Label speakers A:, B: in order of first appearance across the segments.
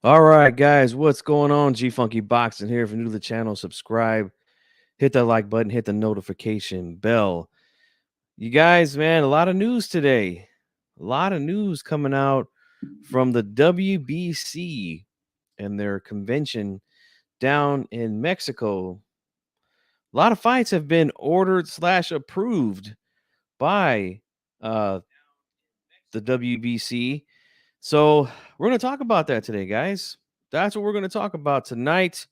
A: All right, guys, what's going on? G Funky Boxing here. If you're new to the channel, subscribe, hit that like button, hit the notification bell. You guys, man, a lot of news today. A lot of news coming out from the WBC and their convention down in Mexico. A lot of fights have been ordered slash approved by uh, the WBC. So we're going to talk about that today, guys. That's what we're going to talk about tonight.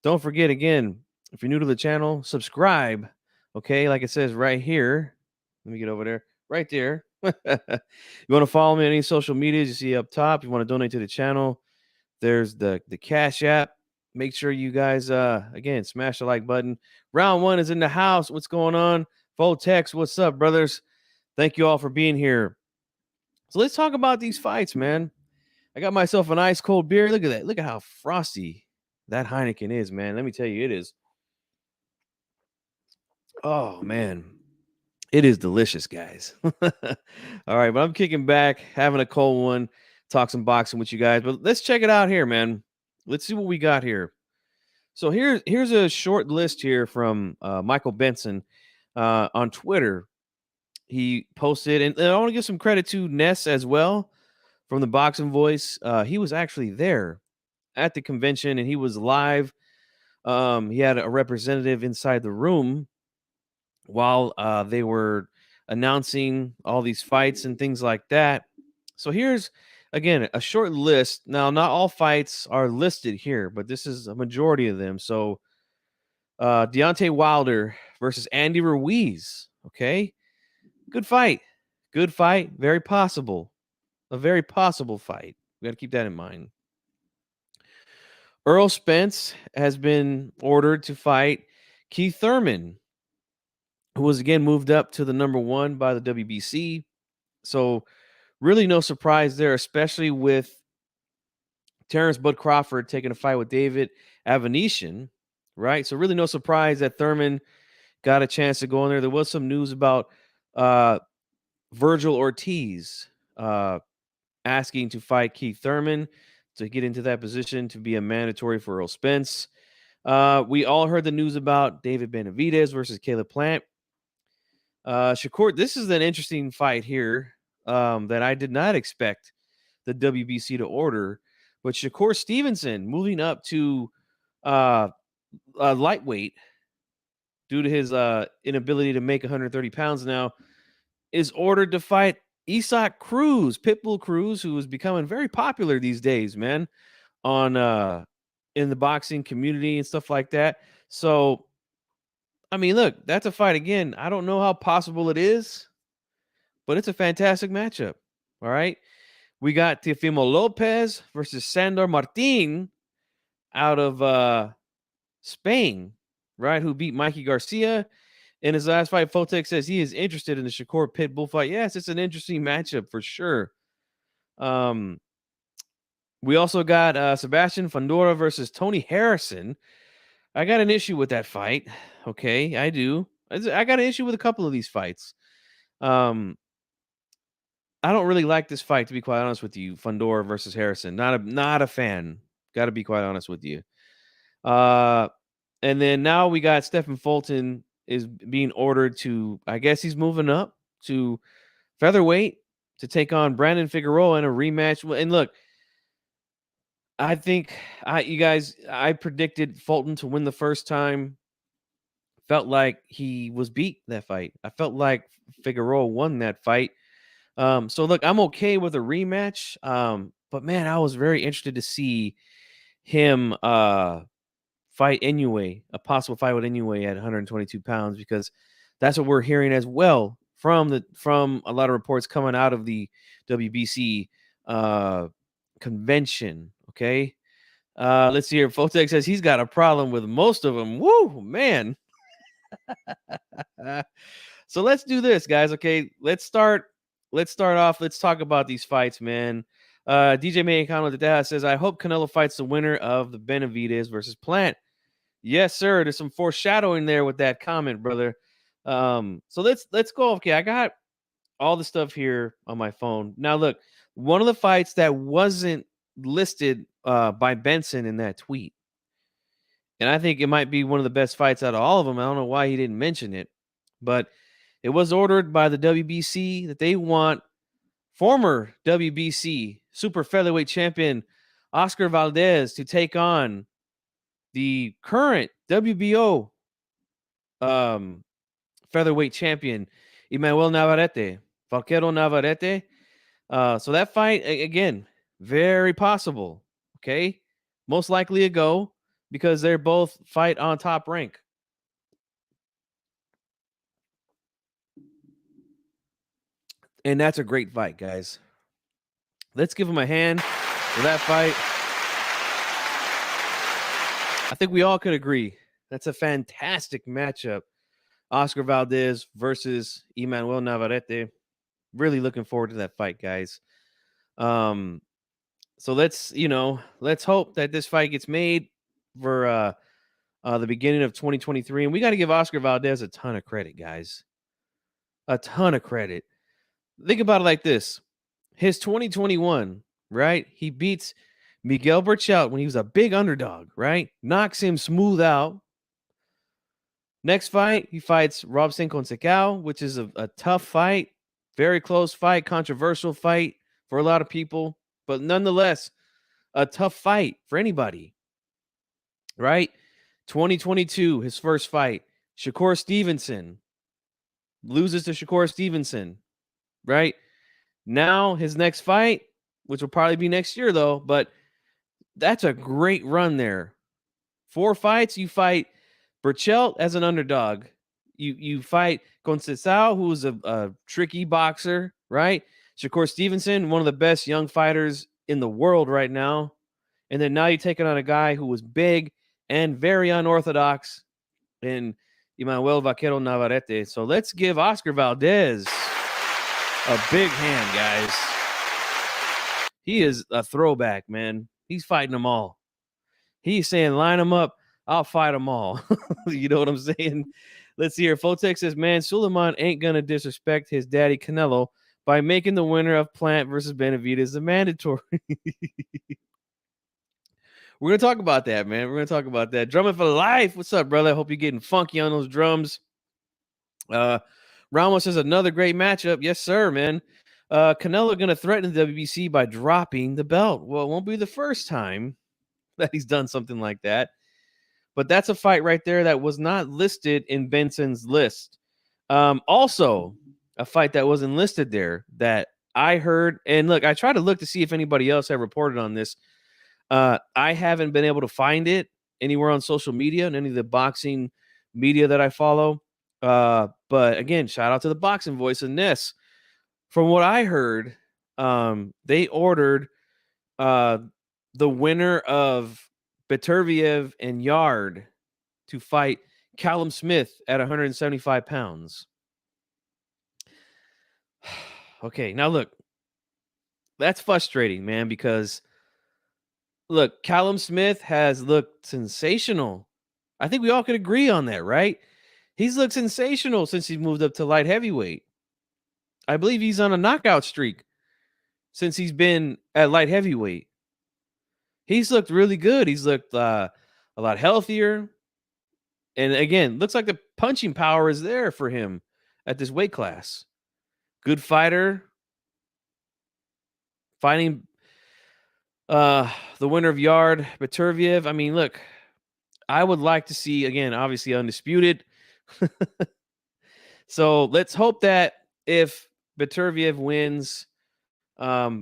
A: Don't forget again, if you're new to the channel, subscribe. Okay, like it says right here. Let me get over there. Right there. You want to follow me on any social medias you see up top. You want to donate to the channel. There's the Cash App. Make sure you guys again smash the like button. Round one is in the house. What's going on? Voltex, what's up, brothers? Thank you all for being here. So let's talk about these fights, man. I got myself an ice cold beer. Look at that. Look at how frosty that Heineken is, man. Let me tell you, it is. Oh, man. It is delicious, guys. All right, but I'm kicking back, having a cold one, talk some boxing with you guys. But let's check it out here, man. Let's see what we got here. So here's a short list here from Michael Benson on Twitter. He posted, and I want to give some credit to Ness as well from the Boxing Voice. He was actually there at the convention, and he was live. He had a representative inside the room while they were announcing all these fights and things like that. So here's again a short list. Now, not all fights are listed here, but this is a majority of them. So Deontay Wilder versus Andy Ruiz. Okay, good fight. Good fight. Very possible. A very possible fight. We got to keep that in mind. Earl Spence has been ordered to fight Keith Thurman, who was again moved up to the number one by the WBC. So, really, no surprise there, especially with Terrence Bud Crawford taking a fight with David Avanesyan, right? So, really, no surprise that Thurman got a chance to go in there. There was some news about Virgil Ortiz asking to fight Keith Thurman to get into that position to be a mandatory for Earl Spence. We all heard the news about David Benavidez versus Caleb Plant. Shakur, this is an interesting fight here that I did not expect the WBC to order. But Shakur Stevenson moving up to lightweight due to his inability to make 130 pounds now is ordered to fight Isaac Cruz, Pitbull Cruz, who is becoming very popular these days, man, on in the boxing community and stuff like that. So, I mean, look, that's a fight again. I don't know how possible it is, but it's a fantastic matchup. All right. We got Teofimo Lopez versus Sandor Martin out of Spain, right? Who beat Mikey Garcia in his last fight. Fotek says he is interested in the Shakur Pitbull fight. Yes, it's an interesting matchup for sure. We also got Sebastian Fundora versus Tony Harrison. I got an issue with that fight. Okay, I do. I got an issue with a couple of these fights. I don't really like this fight, to be quite honest with you. Fundora versus Harrison. Not a fan. Got to be quite honest with you. And then now we got Stephen Fulton is being ordered to, I guess he's moving up to featherweight to take on Brandon Figueroa in a rematch. And look, I think I predicted Fulton to win the first time. Felt like he was beat that fight. I felt like Figueroa won that fight. So look, I'm okay with a rematch. But man, I was very interested to see him fight Inoue, a possible fight with Inoue at 122 pounds, because that's what we're hearing as well from a lot of reports coming out of the WBC convention. Okay. Let's see here. Fotek says he's got a problem with most of them. Woo, man. So let's do this, guys. Okay, let's start off. Let's talk about these fights, man. DJ Mayakano Dada says, I hope Canelo fights the winner of the Benavidez versus Plant. Yes, sir. There's some foreshadowing there with that comment, brother. So let's go. Okay, I got all the stuff here on my phone. Now, look, one of the fights that wasn't listed by Benson in that tweet. And I think it might be one of the best fights out of all of them. I don't know why he didn't mention it, but it was ordered by the WBC that they want former WBC super featherweight champion Oscar Valdez to take on the current WBO featherweight champion Emmanuel Navarrete, Vaquero Navarrete. So that fight, again, very possible. Okay. Most likely a go because they're both fight on top rank. And that's a great fight, guys. Let's give him a hand for that fight. I think we all could agree that's a fantastic matchup. Oscar Valdez versus Emmanuel Navarrete. Really looking forward to that fight, guys. So let's hope that this fight gets made for the beginning of 2023. And we got to give Oscar Valdez a ton of credit, guys. A ton of credit. Think about it like this. His 2021, right? He beats Miguel Burchelt when he was a big underdog, right? Knocks him smooth out. Next fight, he fights Robson Conceição, which is a tough fight. Very close fight, controversial fight for a lot of people, but nonetheless, a tough fight for anybody, right? 2022, his first fight, Shakur Stevenson loses to Shakur Stevenson, right? Now his next fight, which will probably be next year though, but that's a great run there. 4 fights, you fight Burchelt as an underdog. You fight Conceição, who's a tricky boxer, right? Shakur Stevenson, one of the best young fighters in the world right now. And then now you're taking on a guy who was big and very unorthodox in Emmanuel Vaquero Navarrete. So let's give Oscar Valdez a big hand, guys. He is a throwback, man. He's fighting them all. He's saying, line them up. I'll fight them all. You know what I'm saying? Let's see here. Fotex says, man, Suleiman ain't going to disrespect his daddy Canelo by making the winner of Plant versus Benavidez the mandatory. We're going to talk about that, man. We're going to talk about that. Drumming for life. What's up, brother? I hope you're getting funky on those drums. Ramos says, another great matchup. Yes, sir, man. Canelo going to threaten the WBC by dropping the belt. Well, it won't be the first time that he's done something like that. But that's a fight right there that was not listed in Benson's list. Also, a fight that wasn't listed there that I heard, and look, I tried to look to see if anybody else had reported on this. I haven't been able to find it anywhere on social media and any of the boxing media that I follow. But again, shout out to the boxing voice in this. From what I heard, they ordered the winner of Beterbiev and Yard to fight Callum Smith at 175 pounds. Okay, now look, that's frustrating, man, because look, Callum Smith has looked sensational. I think we all could agree on that, right? He's looked sensational since he moved up to light heavyweight. I believe he's on a knockout streak since he's been at light heavyweight. He's looked really good. He's looked a lot healthier. And again, looks like the punching power is there for him at this weight class. Good fighter. Fighting the winner of Yard, Beterbiev. I mean, look, I would like to see, again, obviously undisputed. So let's hope that if Beterbiev wins,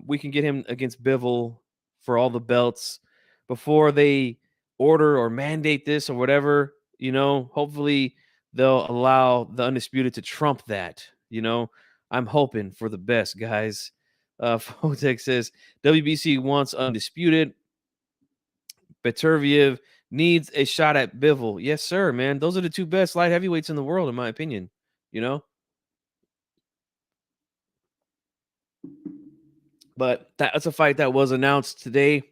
A: we can get him against Bivol for all the belts before they order or mandate this or whatever. Hopefully they'll allow the undisputed to trump that. I'm hoping for the best, guys. Fotex says WBC wants undisputed. Beterbiev needs a shot at Bivol. Yes, sir, man. Those are the 2 best light heavyweights in the world, in my opinion. But that's a fight that was announced today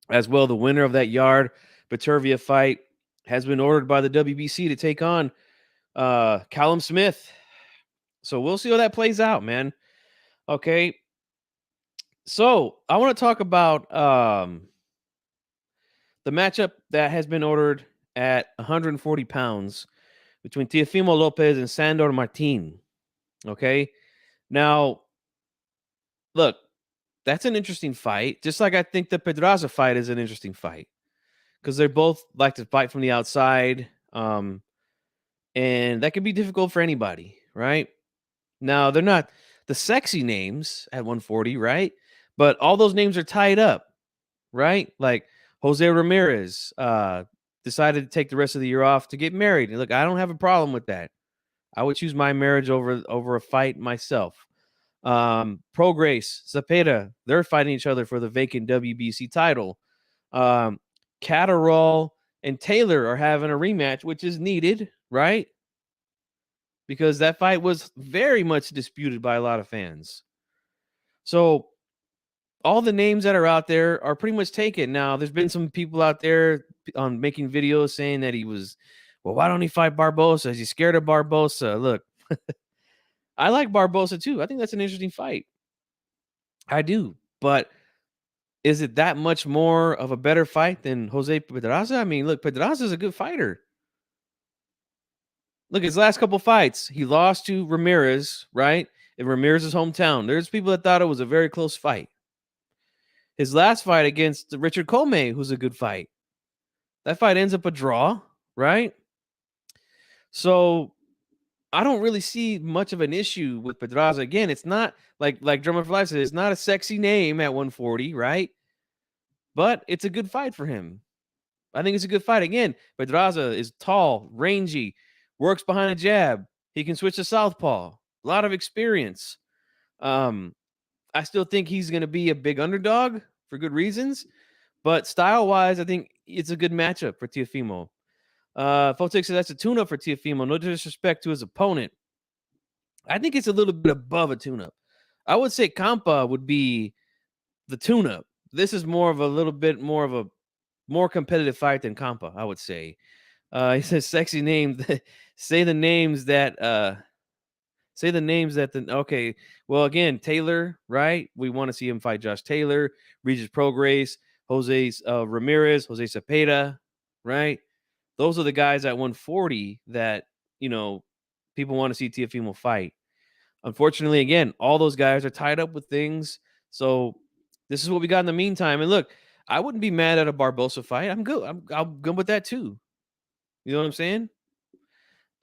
A: as well. The winner of that Yard Beterbiev fight has been ordered by the WBC to take on Callum Smith. So we'll see how that plays out, man. Okay. So I want to talk about the matchup that has been ordered at 140 pounds between Teofimo Lopez and Sandor Martin. Okay. Now, look, that's an interesting fight. Just like I think the Pedraza fight is an interesting fight because they both like to fight from the outside. And that can be difficult for anybody, right? Now, they're not the sexy names at 140, right? But all those names are tied up, right? Like Jose Ramirez decided to take the rest of the year off to get married. And look, I don't have a problem with that. I would choose my marriage over a fight myself. Prograis, Zapata, they're fighting each other for the vacant WBC title. Catterall and Taylor are having a rematch, which is needed, right? Because that fight was very much disputed by a lot of fans. So all the names that are out there are pretty much taken. Now, there's been some people out there making videos saying that he was, well, why don't he fight Barbosa? Is he scared of Barbosa? Look, I like Barbosa too. I think that's an interesting fight. I do. But is it that much more of a better fight than Jose Pedraza? I mean, look, Pedraza is a good fighter. Look, his last couple fights, he lost to Ramirez, right? In Ramirez's hometown. There's people that thought it was a very close fight. His last fight against Richard Comey, who's a good fight. That fight ends up a draw, right? So I don't really see much of an issue with Pedraza. Again, it's not like Drummer for Life said, it's not a sexy name at 140, right? But it's a good fight for him. I think it's a good fight. Again, Pedraza is tall, rangy, works behind a jab. He can switch to southpaw. A lot of experience. I still think he's going to be a big underdog for good reasons. But style-wise, I think it's a good matchup for Teofimo. Fotek said that's a tune-up for Teofimo. No disrespect to his opponent. I think it's a little bit above a tune-up. I would say Campa would be the tune-up. This is more of a little bit more of a more competitive fight than Campa, I would say. He says sexy names. Say the names that okay. Well, again, Taylor, right? We want to see him fight Josh Taylor, Regis Prograis, Jose Ramirez, Jose Cepeda, right? Those are the guys at 140 that, people want to see Teofimo fight. Unfortunately, again, all those guys are tied up with things. So this is what we got in the meantime. And look, I wouldn't be mad at a Barbosa fight. I'm good. I'm good with that too. You know what I'm saying?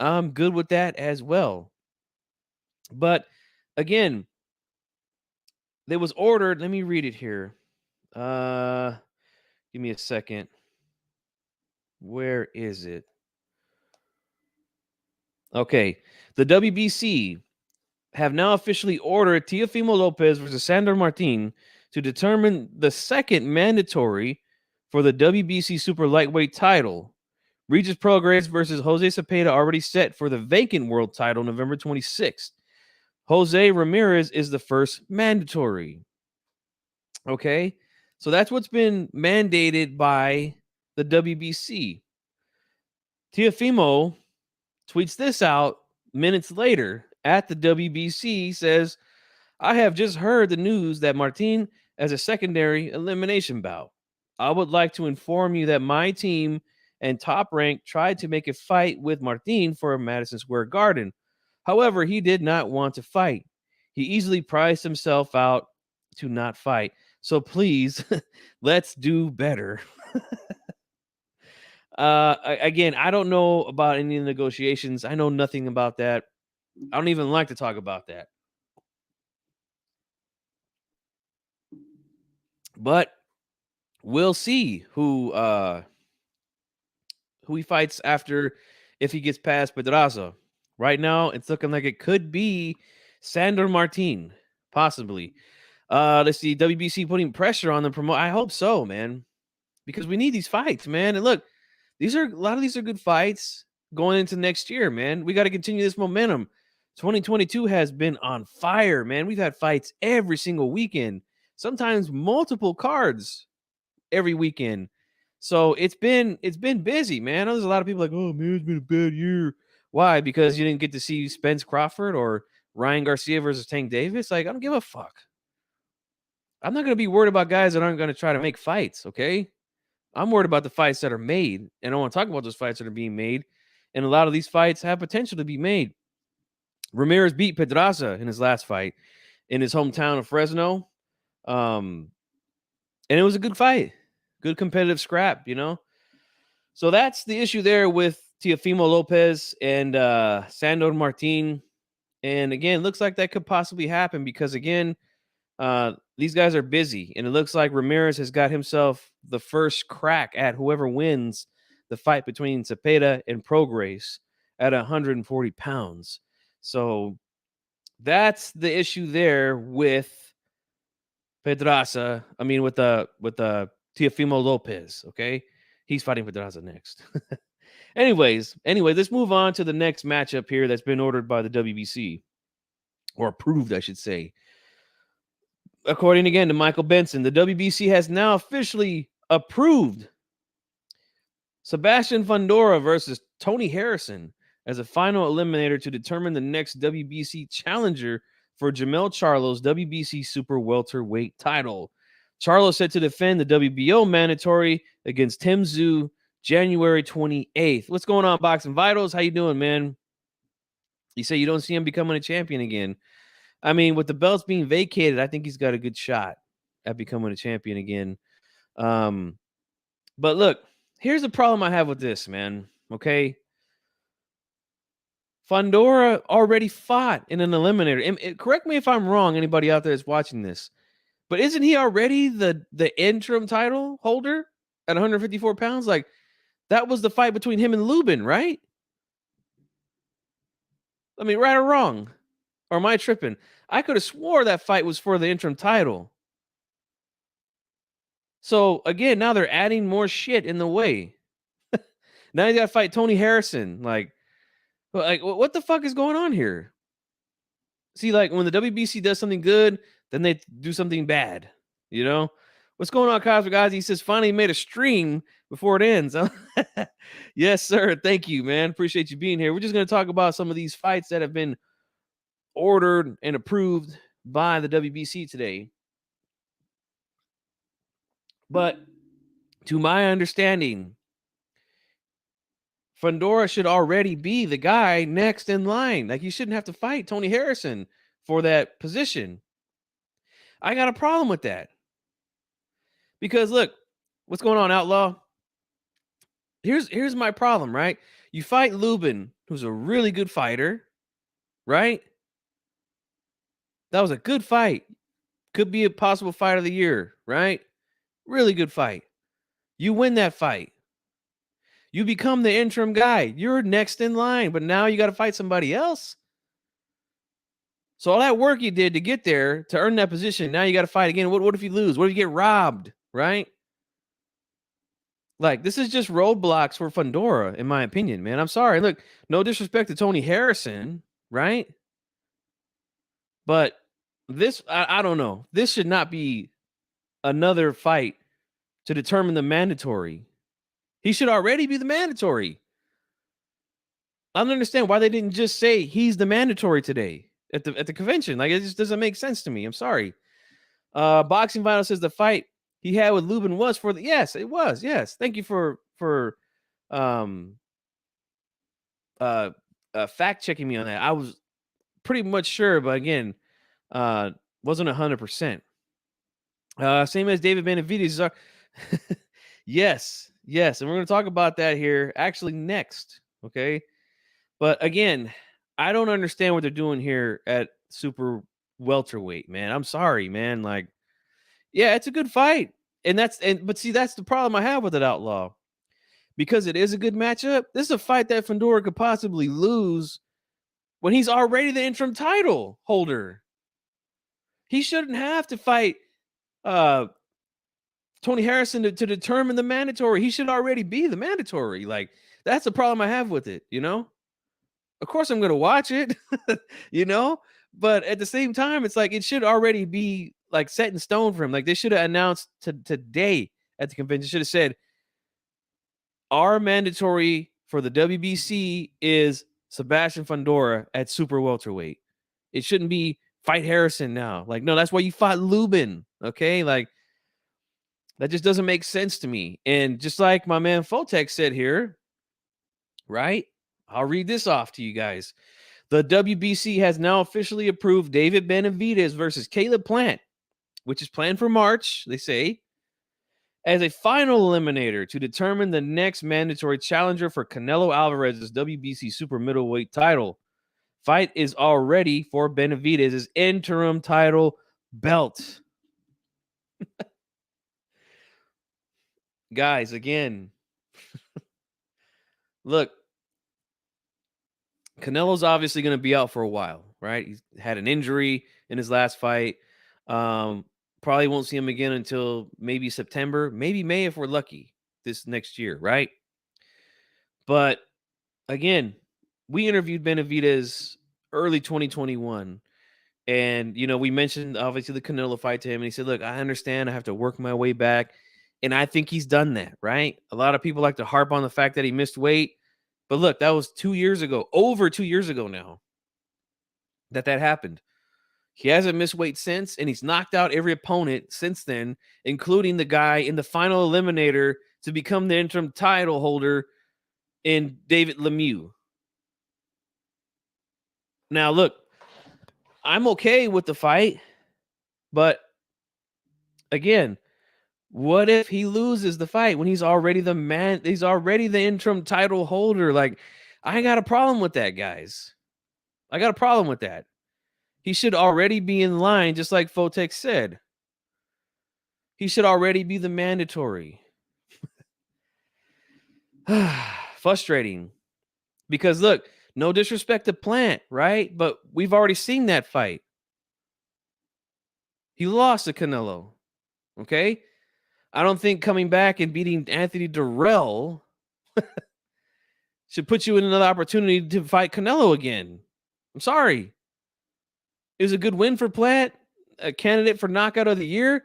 A: I'm good with that as well. But again, there was ordered. Let me read it here. Give me a second. Where is it? Okay. The WBC have now officially ordered Teofimo Lopez versus Sandor Martin to determine the second mandatory for the WBC super lightweight title. Regis Prograis versus Jose Cepeda already set for the vacant world title November 26th. Jose Ramirez is the first mandatory. Okay, so that's what's been mandated by the WBC. Teofimo tweets this out minutes later at the WBC, says, I have just heard the news that Martin has a secondary elimination bout. I would like to inform you that my team and Top Rank tried to make a fight with Martin for Madison Square Garden. However, he did not want to fight. He easily priced himself out to not fight. So please, let's do better. Again, I don't know about any negotiations. I know nothing about that. I don't even like to talk about that. But we'll see who he fights after if he gets past Pedraza. Right now, it's looking like it could be Sandor Martin, possibly. Let's see, WBC putting pressure on the promote. I hope so, man, because we need these fights, man. And look, a lot of these are good fights going into next year, man. We got to continue this momentum. 2022 has been on fire, man. We've had fights every single weekend, sometimes multiple cards every weekend. So it's been busy, man. There's a lot of people like, oh man, it's been a bad year. Why? Because you didn't get to see Spence Crawford or Ryan Garcia versus Tank Davis. Like, I don't give a fuck. I'm not gonna be worried about guys that aren't gonna try to make fights. Okay, I'm worried about the fights that are made, and I want to talk about those fights that are being made. And a lot of these fights have potential to be made. Ramirez beat Pedraza in his last fight in his hometown of Fresno. And it was a good fight, good competitive scrap, you know? So that's the issue there with Teofimo Lopez and Sandor Martin. And again, looks like that could possibly happen because, again, these guys are busy. And it looks like Ramirez has got himself the first crack at whoever wins the fight between Zepeda and Prograis at 140 pounds. So that's the issue there with Pedraza. I mean, with the Teofimo Lopez. Okay, he's fighting Pedraza next. Anyways, let's move on to the next matchup here that's been ordered by the WBC, or approved, I should say. According again to Michael Benson, the WBC has now officially approved Sebastian Fundora versus Tony Harrison as a final eliminator to determine the next WBC challenger for Jamel Charlo's WBC Super Welterweight title. Charlo set to defend the WBO mandatory against Tim Tszyu January 28th. What's going on, Boxing Vitals? How you doing, man? You say you don't see him becoming a champion again. I mean, with the belts being vacated, I think he's got a good shot at becoming a champion again. But look, here's the problem I have with this, man. Okay. Fundora already fought in an eliminator. And correct me if I'm wrong, anybody out there that's watching this, but isn't he already the interim title holder at 154 pounds? Like, that was the fight between him and Lubin, right? I mean, right or wrong? Or am I tripping? I could have swore that fight was for the interim title. So again, now they're adding more shit in the way. Now you got to fight Tony Harrison. Like, what the fuck is going on here? See, like when the WBC does something good, then they do something bad. You know what's going on, Cosmic guys? He says finally made a stream before it ends. Yes, sir. Thank you, man. Appreciate you being here. We're just going to talk about some of these fights that have been ordered and approved by the WBC today. But to my understanding, Fundora should already be the guy next in line. Like, you shouldn't have to fight Tony Harrison for that position. I got a problem with that. Because look, what's going on, Outlaw? Here's my problem, right? You fight Lubin, who's a really good fighter, right? That was a good fight. Could be a possible fight of the year, right? Really good fight. You win that fight. You become the interim guy. You're next in line, but now you got to fight somebody else. So all that work you did to get there, to earn that position, now you got to fight again. What if you lose? What if you get robbed, right? Like, this is just roadblocks for Fundora, in my opinion, man. I'm sorry. Look, no disrespect to Tony Harrison, right? But this, I don't know. This should not be another fight to determine the mandatory. He should already be the mandatory. I don't understand why they didn't just say he's the mandatory today at the convention. Like, it just doesn't make sense to me. I'm sorry. Boxing Vital says the fight he had with Lubin was for the yes, it was. Yes. Thank you for fact checking me on that. I was pretty much sure, but again, wasn't 100%. Same as David Benavides. Yes, and we're going to talk about that here actually next. Okay, but again, I don't understand what they're doing here at super welterweight, man. I'm sorry, man. Like, yeah, it's a good fight, but see, that's the problem I have with it, Outlaw, because it is a good matchup. This is a fight that Fundora could possibly lose when he's already the interim title holder. He shouldn't have to fight Tony Harrison to determine the mandatory. He should already be the mandatory. Like, that's the problem I have with it, you know? Of course I'm going to watch it, you know? But at the same time, it's like it should already be like set in stone for him. Like, they should have announced today at the convention, should have said, our mandatory for the WBC is Sebastian Fundora at super welterweight. It shouldn't be fight Harrison now. Like, no, that's why you fought Lubin. Okay. Like, That just doesn't make sense to me. And just like my man Fotex said here, right? I'll read this off to you guys. The WBC has now officially approved David Benavidez versus Caleb Plant, which is planned for March, they say, as a final eliminator to determine the next mandatory challenger for Canelo Alvarez's WBC super middleweight title. Fight is already for Benavidez's interim title belt. Guys, again, look, Canelo's obviously going to be out for a while, right? He's had an injury in his last fight. Probably won't see him again until maybe September, maybe May if we're lucky this next year, right? But again, we interviewed Benavidez early 2021. And, we mentioned obviously the Canelo fight to him. And he said, look, I understand I have to work my way back. And I think he's done that, right? A lot of people like to harp on the fact that he missed weight. But look, that was 2 years ago, over 2 years ago now that happened. He hasn't missed weight since, and he's knocked out every opponent since then, including the guy in the final eliminator to become the interim title holder in David Lemieux. Now, look, I'm okay with the fight, but again, what if he loses the fight when he's already the man? He's already the interim title holder. Like, I got a problem with that, guys. I got a problem with that. He should already be in line, just like Fotex said. He should already be the mandatory. Frustrating. Because look, no disrespect to Plant, right? But we've already seen that fight. He lost to Canelo. Okay? I don't think coming back and beating Anthony Durrell should put you in another opportunity to fight Canelo again. I'm sorry. It was a good win for Plant, a candidate for knockout of the year,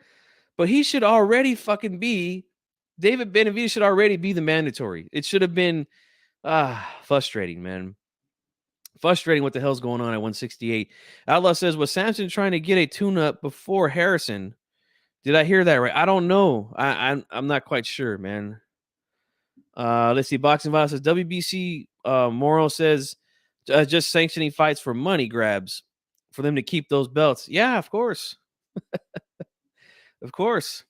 A: but he should already fucking be, David Benavidez should already be the mandatory. It should have been frustrating, man. Frustrating what the hell's going on at 168. Outlaw says, was Samson trying to get a tune-up before Harrison? Did I hear that right? I don't know. I'm not quite sure, man. Let's see. Boxing Violence says, WBC Morrow says, just sanctioning fights for money grabs for them to keep those belts. Yeah, of course. Of course.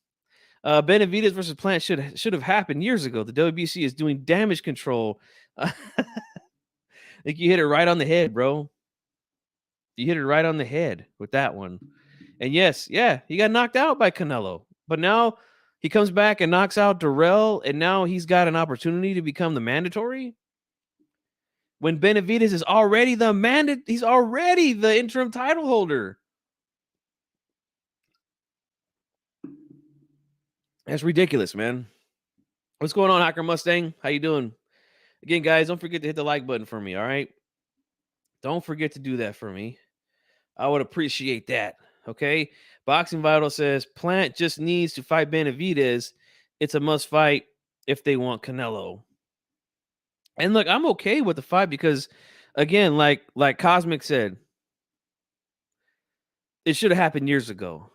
A: Benavidez versus Plant should have happened years ago. The WBC is doing damage control. I think you hit it right on the head, bro. You hit it right on the head with that one. And yes, yeah, he got knocked out by Canelo. But now he comes back and knocks out Durrell, and now he's got an opportunity to become the mandatory. When Benavidez is already he's already the interim title holder. That's ridiculous, man. What's going on, Hacker Mustang? How you doing? Again, guys, don't forget to hit the like button for me, all right? Don't forget to do that for me. I would appreciate that, okay? Boxing Vital says, Plant just needs to fight Benavidez. It's a must fight if they want Canelo. And look, I'm okay with the fight because, again, like Cosmic said, it should have happened years ago.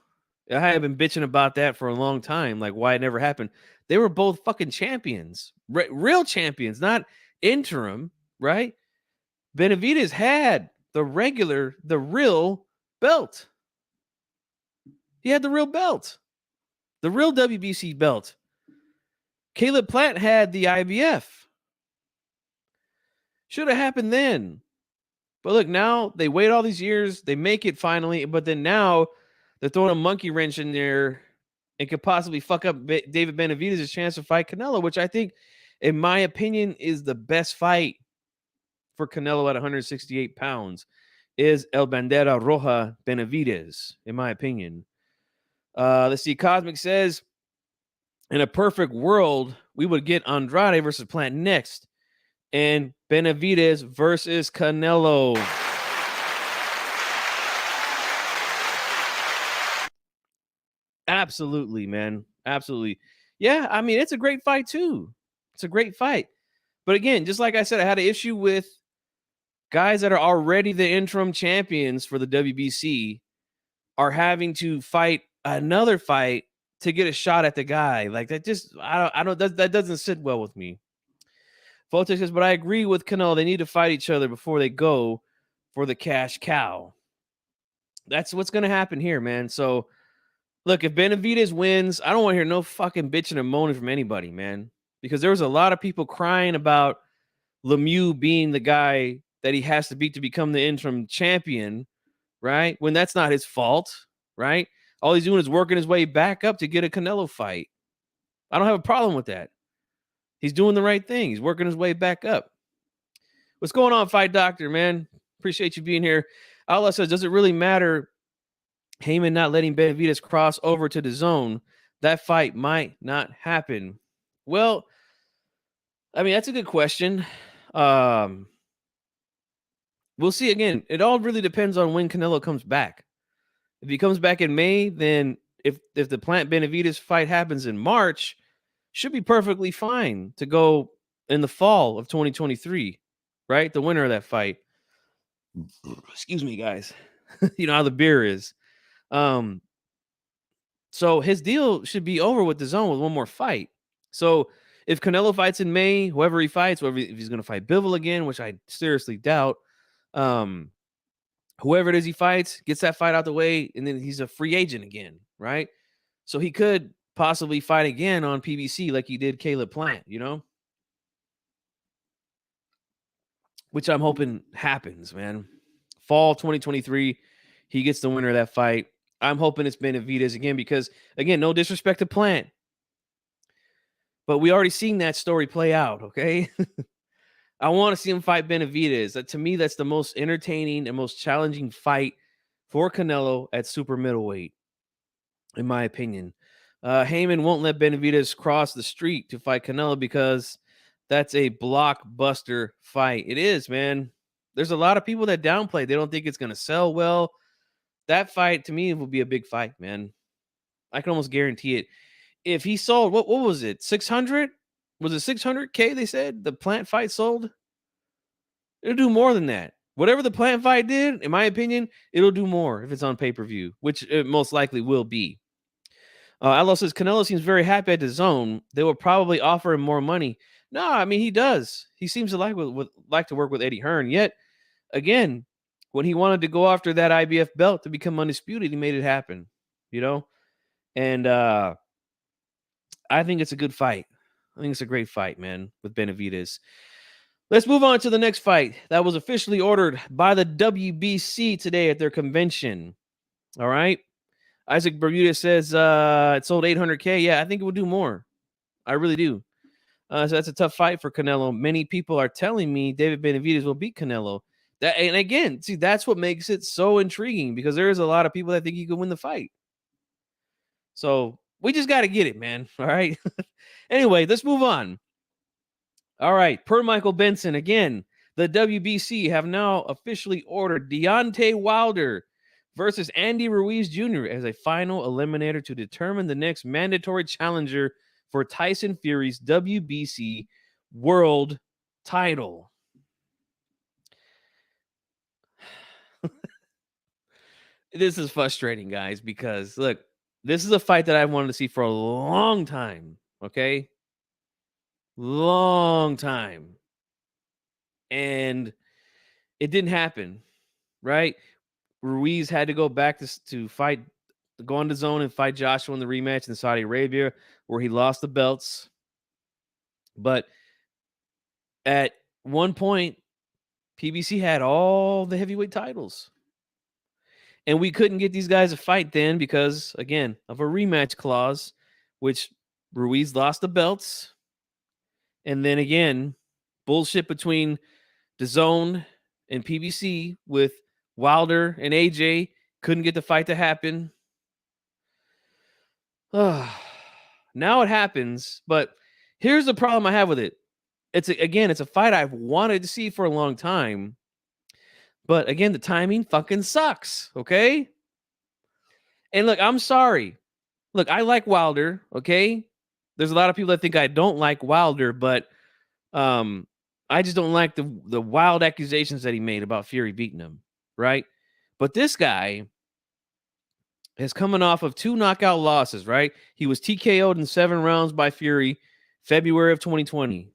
A: I have been bitching about that for a long time, like why it never happened. They were both fucking champions, real champions, not interim, right? Benavidez had the real belt. He had the real belt, the real WBC belt. Caleb Plant had the IBF. Should have happened then. But look, now they wait all these years, they make it finally, but then now they're throwing a monkey wrench in there and could possibly fuck up David Benavidez's chance to fight Canelo, which I think, in my opinion, is the best fight for Canelo at 168 pounds, is El Bandera Roja Benavidez, in my opinion. Let's see. Cosmic says, in a perfect world, we would get Andrade versus Plant next, and Benavidez versus Canelo. Absolutely, man. Absolutely. Yeah, I mean, it's a great fight too. It's a great fight. But again, just like I said, I had an issue with guys that are already the interim champions for the WBC are having to fight another fight to get a shot at the guy. Like that just I don't that doesn't sit well with me. Fote says, but I agree with Canelo. They need to fight each other before they go for the cash cow. That's what's gonna happen here, man. So look, if Benavidez wins, I don't want to hear no fucking bitching and moaning from anybody, man. Because there was a lot of people crying about Lemieux being the guy that he has to beat to become the interim champion, right? When that's not his fault, right? All he's doing is working his way back up to get a Canelo fight. I don't have a problem with that. He's doing the right thing. He's working his way back up. What's going on, Fight Doctor, man? Appreciate you being here. Allah says, does it really matter Heyman not letting Benavidez cross over to the zone? That fight might not happen. Well, I mean, that's a good question. We'll see. Again, it all really depends on when Canelo comes back. If he comes back in May, then if the Plant Benavidez fight happens in March, should be perfectly fine to go in the fall of 2023, right? The winner of that fight. Excuse me, guys. You know how the beer is. So his deal should be over with the zone with one more fight. So if Canelo fights in May, whoever he fights, if he's going to fight Bivol again, which I seriously doubt, whoever it is he fights, gets that fight out the way, and then he's a free agent again, right? So he could possibly fight again on PBC like he did Caleb Plant, you know? Which I'm hoping happens, man. Fall 2023, he gets the winner of that fight. I'm hoping it's Benavidez again because, again, no disrespect to Plant, but we already seen that story play out, okay? I want to see him fight Benavidez. To me, that's the most entertaining and most challenging fight for Canelo at super middleweight, in my opinion. Heyman won't let Benavidez cross the street to fight Canelo because that's a blockbuster fight. It is, man. There's a lot of people that downplay. They don't think it's going to sell well. That fight, to me, will be a big fight, man. I can almost guarantee it. If he sold, what was it, 600? Was it 600K, they said, the Plant fight sold? It'll do more than that. Whatever the Plant fight did, in my opinion, it'll do more if it's on pay-per-view, which it most likely will be. Alo says, Canelo seems very happy at the zone. They will probably offer him more money. No, I mean, he does. He seems to like to work with Eddie Hearn. Yet, again, when he wanted to go after that IBF belt to become undisputed, he made it happen, you know? And I think it's a good fight. I think it's a great fight, man, with Benavidez. Let's move on to the next fight that was officially ordered by the WBC today at their convention. All right. Isaac Bermuda says it sold 800K. Yeah, I think it will do more. I really do. So that's a tough fight for Canelo. Many people are telling me David Benavidez will beat Canelo. And again, see, that's what makes it so intriguing because there's a lot of people that think he could win the fight. So we just got to get it, man. All right. Anyway, let's move on. All right. Per Michael Benson, again, the WBC have now officially ordered Deontay Wilder versus Andy Ruiz Jr. as a final eliminator to determine the next mandatory challenger for Tyson Fury's WBC world title. This is frustrating, guys, because look, this is a fight that I wanted to see for a long time. Okay. Long time. And it didn't happen, right? Ruiz had to go back to fight, go on the zone and fight Joshua in the rematch in Saudi Arabia, where he lost the belts. But at one point, PBC had all the heavyweight titles. And we couldn't get these guys a fight then because, again, of a rematch clause, which Ruiz lost the belts. And then again, bullshit between DAZN and PBC with Wilder and AJ. Couldn't get the fight to happen. Now it happens, but here's the problem I have with it. It's a fight I've wanted to see for a long time. But again, the timing fucking sucks, okay? And look, I'm sorry. Look, I like Wilder, okay? There's a lot of people that think I don't like Wilder, but I just don't like the wild accusations that he made about Fury beating him, right? But this guy, is coming off of 2 knockout losses, right? He was TKO'd in 7 rounds by Fury, February of 2020.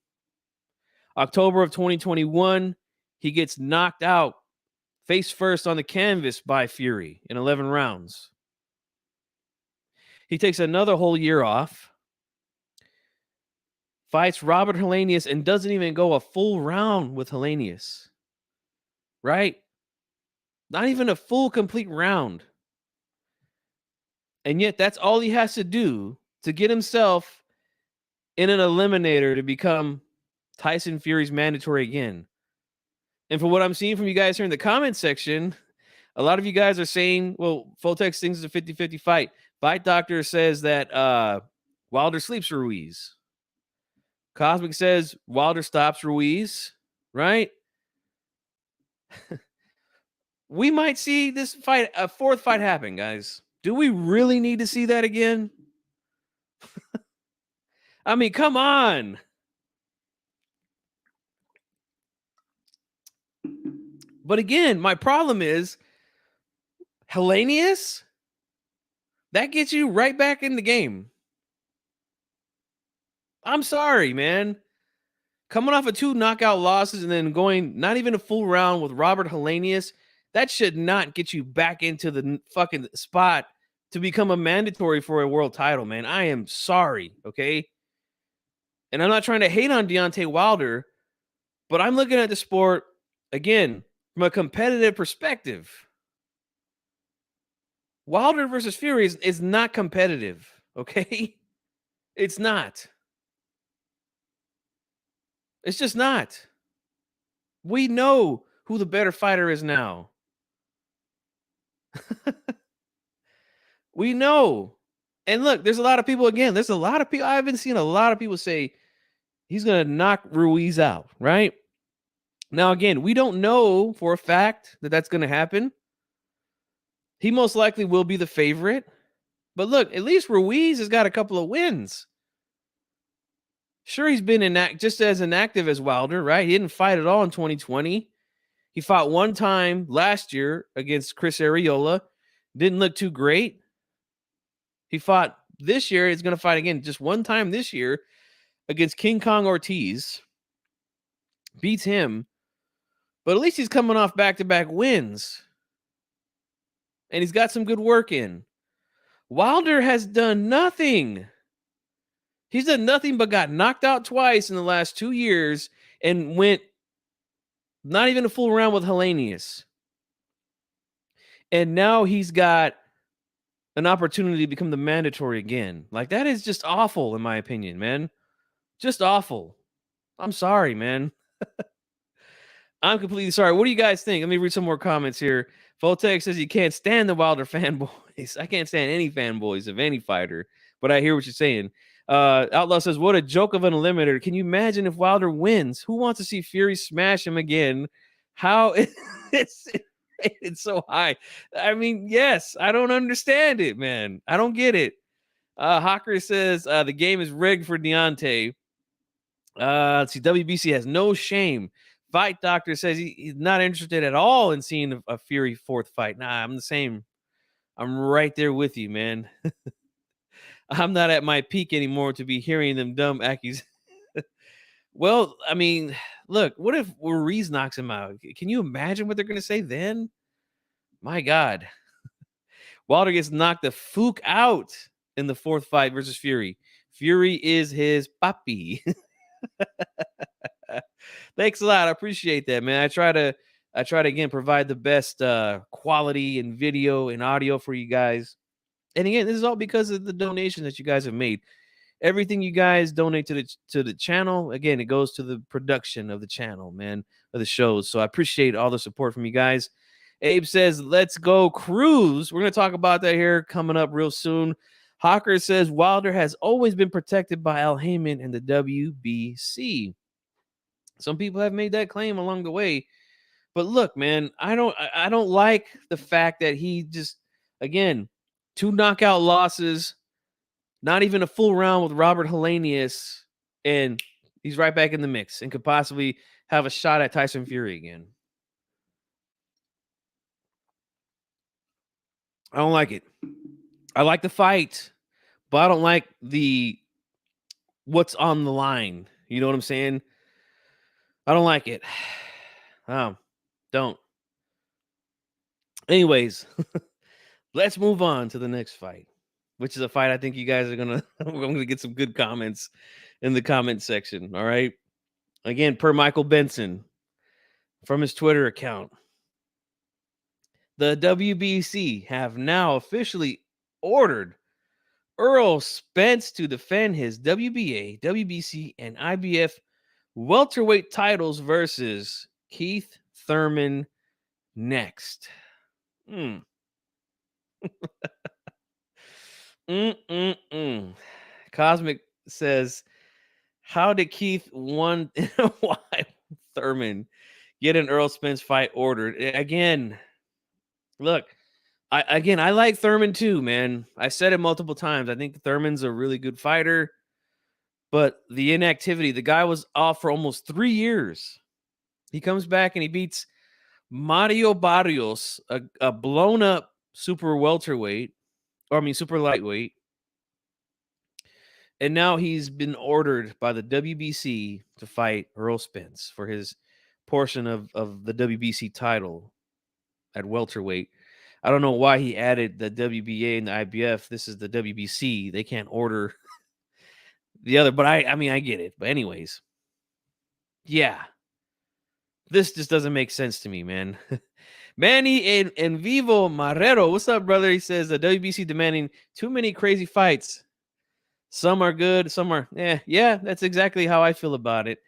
A: October of 2021, he gets knocked out face first on the canvas by Fury in 11 rounds. He takes another whole year off, fights Robert Helenius, and doesn't even go a full round with Helenius, right? Not even a full, complete round. And yet that's all he has to do to get himself in an eliminator to become Tyson Fury's mandatory again. And for what I'm seeing from you guys here in the comment section, a lot of you guys are saying, well, Fotex thinks it's a 50-50 fight. Fight Doctor says that Wilder sleeps Ruiz. Cosmic says Wilder stops Ruiz, right? We might see this fight, a fourth fight happen, guys. Do we really need to see that again? I mean, come on. But again, my problem is Helenius, that gets you right back in the game. I'm sorry, man. Coming off of 2 knockout losses and then going not even a full round with Robert Helenius, that should not get you back into the fucking spot to become a mandatory for a world title, man. I am sorry, okay? And I'm not trying to hate on Deontay Wilder, but I'm looking at the sport, again, from a competitive perspective. Wilder versus Fury is not competitive, okay? It's not. It's just not. We know who the better fighter is now. We know. And look, there's a lot of people, again, I've been seeing a lot of people say he's going to knock Ruiz out, right? Now, again, we don't know for a fact that that's going to happen. He most likely will be the favorite. But look, at least Ruiz has got a couple of wins. Sure, he's been just as inactive as Wilder, right? He didn't fight at all in 2020. He fought one time last year against Chris Arreola. Didn't look too great. He fought this year. He's going to fight again just one time this year against King Kong Ortiz. Beats him. But at least he's coming off back-to-back wins. And he's got some good work in. Wilder has done nothing. He's done nothing but got knocked out twice in the last 2 years and went not even a full round with Helenius. And now he's got an opportunity to become the mandatory again. Like, that is just awful, in my opinion, man. Just awful. I'm sorry, man. I'm completely sorry. What do you guys think? Let me read some more comments here. Voltec says he can't stand the Wilder fanboys. I can't stand any fanboys of any fighter, but I hear what you're saying. Outlaw says, what a joke of an eliminator. Can you imagine if Wilder wins? Who wants to see Fury smash him again? How it's rated so high? I mean, yes, I don't understand it, man. I don't get it. Hawker says the game is rigged for Deontay. Let's see, WBC has no shame. Fight Doctor says he's not interested at all in seeing a Fury fourth fight. Nah, I'm the same. I'm right there with you, man. I'm not at my peak anymore to be hearing them dumb accusations. Well, I mean, look, what if Ruiz knocks him out? Can you imagine what they're going to say then? My God. Wilder gets knocked the fuck out in the fourth fight versus Fury. Fury is his papi. Thanks a lot. I appreciate that, man. I try to again provide the best quality and video and audio for you guys. And again, this is all because of the donation that you guys have made. Everything you guys donate to the channel, again, it goes to the production of the channel, man, of the shows. So I appreciate all the support from you guys. Abe says, let's go Cruz. We're going to talk about that here coming up real soon. Hawker says Wilder has always been protected by Al Heyman and the WBC. Some people have made that claim along the way. But look, man, I don't like the fact that he just, again, 2 knockout losses, not even a full round with Robert Helenius, and he's right back in the mix and could possibly have a shot at Tyson Fury again. I don't like it. I like the fight, but I don't like the what's on the line. You know what I'm saying? I don't like it. Don't. Anyways, let's move on to the next fight, which is a fight I think you guys are gonna I'm gonna get some good comments in the comment section. All right. Again, per Michael Benson from his Twitter account. The WBC have now officially ordered Earl Spence to defend his WBA, WBC, and IBF welterweight titles versus Keith Thurman next. Cosmic says, how did Keith won? Why Thurman get an Earl Spence fight ordered? Again, look, I like Thurman too, man. I said it multiple times. I think Thurman's a really good fighter, but the inactivity, the guy was off for almost 3 years. He comes back and he beats Mario Barrios, a blown up super welterweight, super lightweight. And now he's been ordered by the WBC to fight Earl Spence for his portion of the WBC title at welterweight. I don't know why he added the WBA and the IBF. This is the WBC. They can't order the other, but I mean, I get it. But anyways, yeah, this just doesn't make sense to me, man. Manny and Vivo Marrero, what's up, brother? He says the WBC demanding too many crazy fights. Some are good, some are, yeah, that's exactly how I feel about it.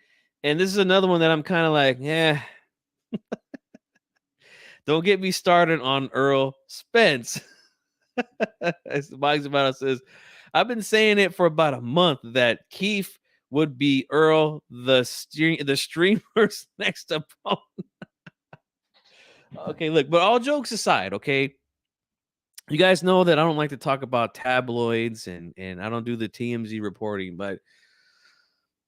A: And this is another one that I'm kind of like, don't get me started on Earl Spence. As Mike's about it says, I've been saying it for about a month that Keith would be Earl the streamer's next opponent. Okay, look, but all jokes aside, okay, you guys know that I don't like to talk about tabloids and I don't do the TMZ reporting, but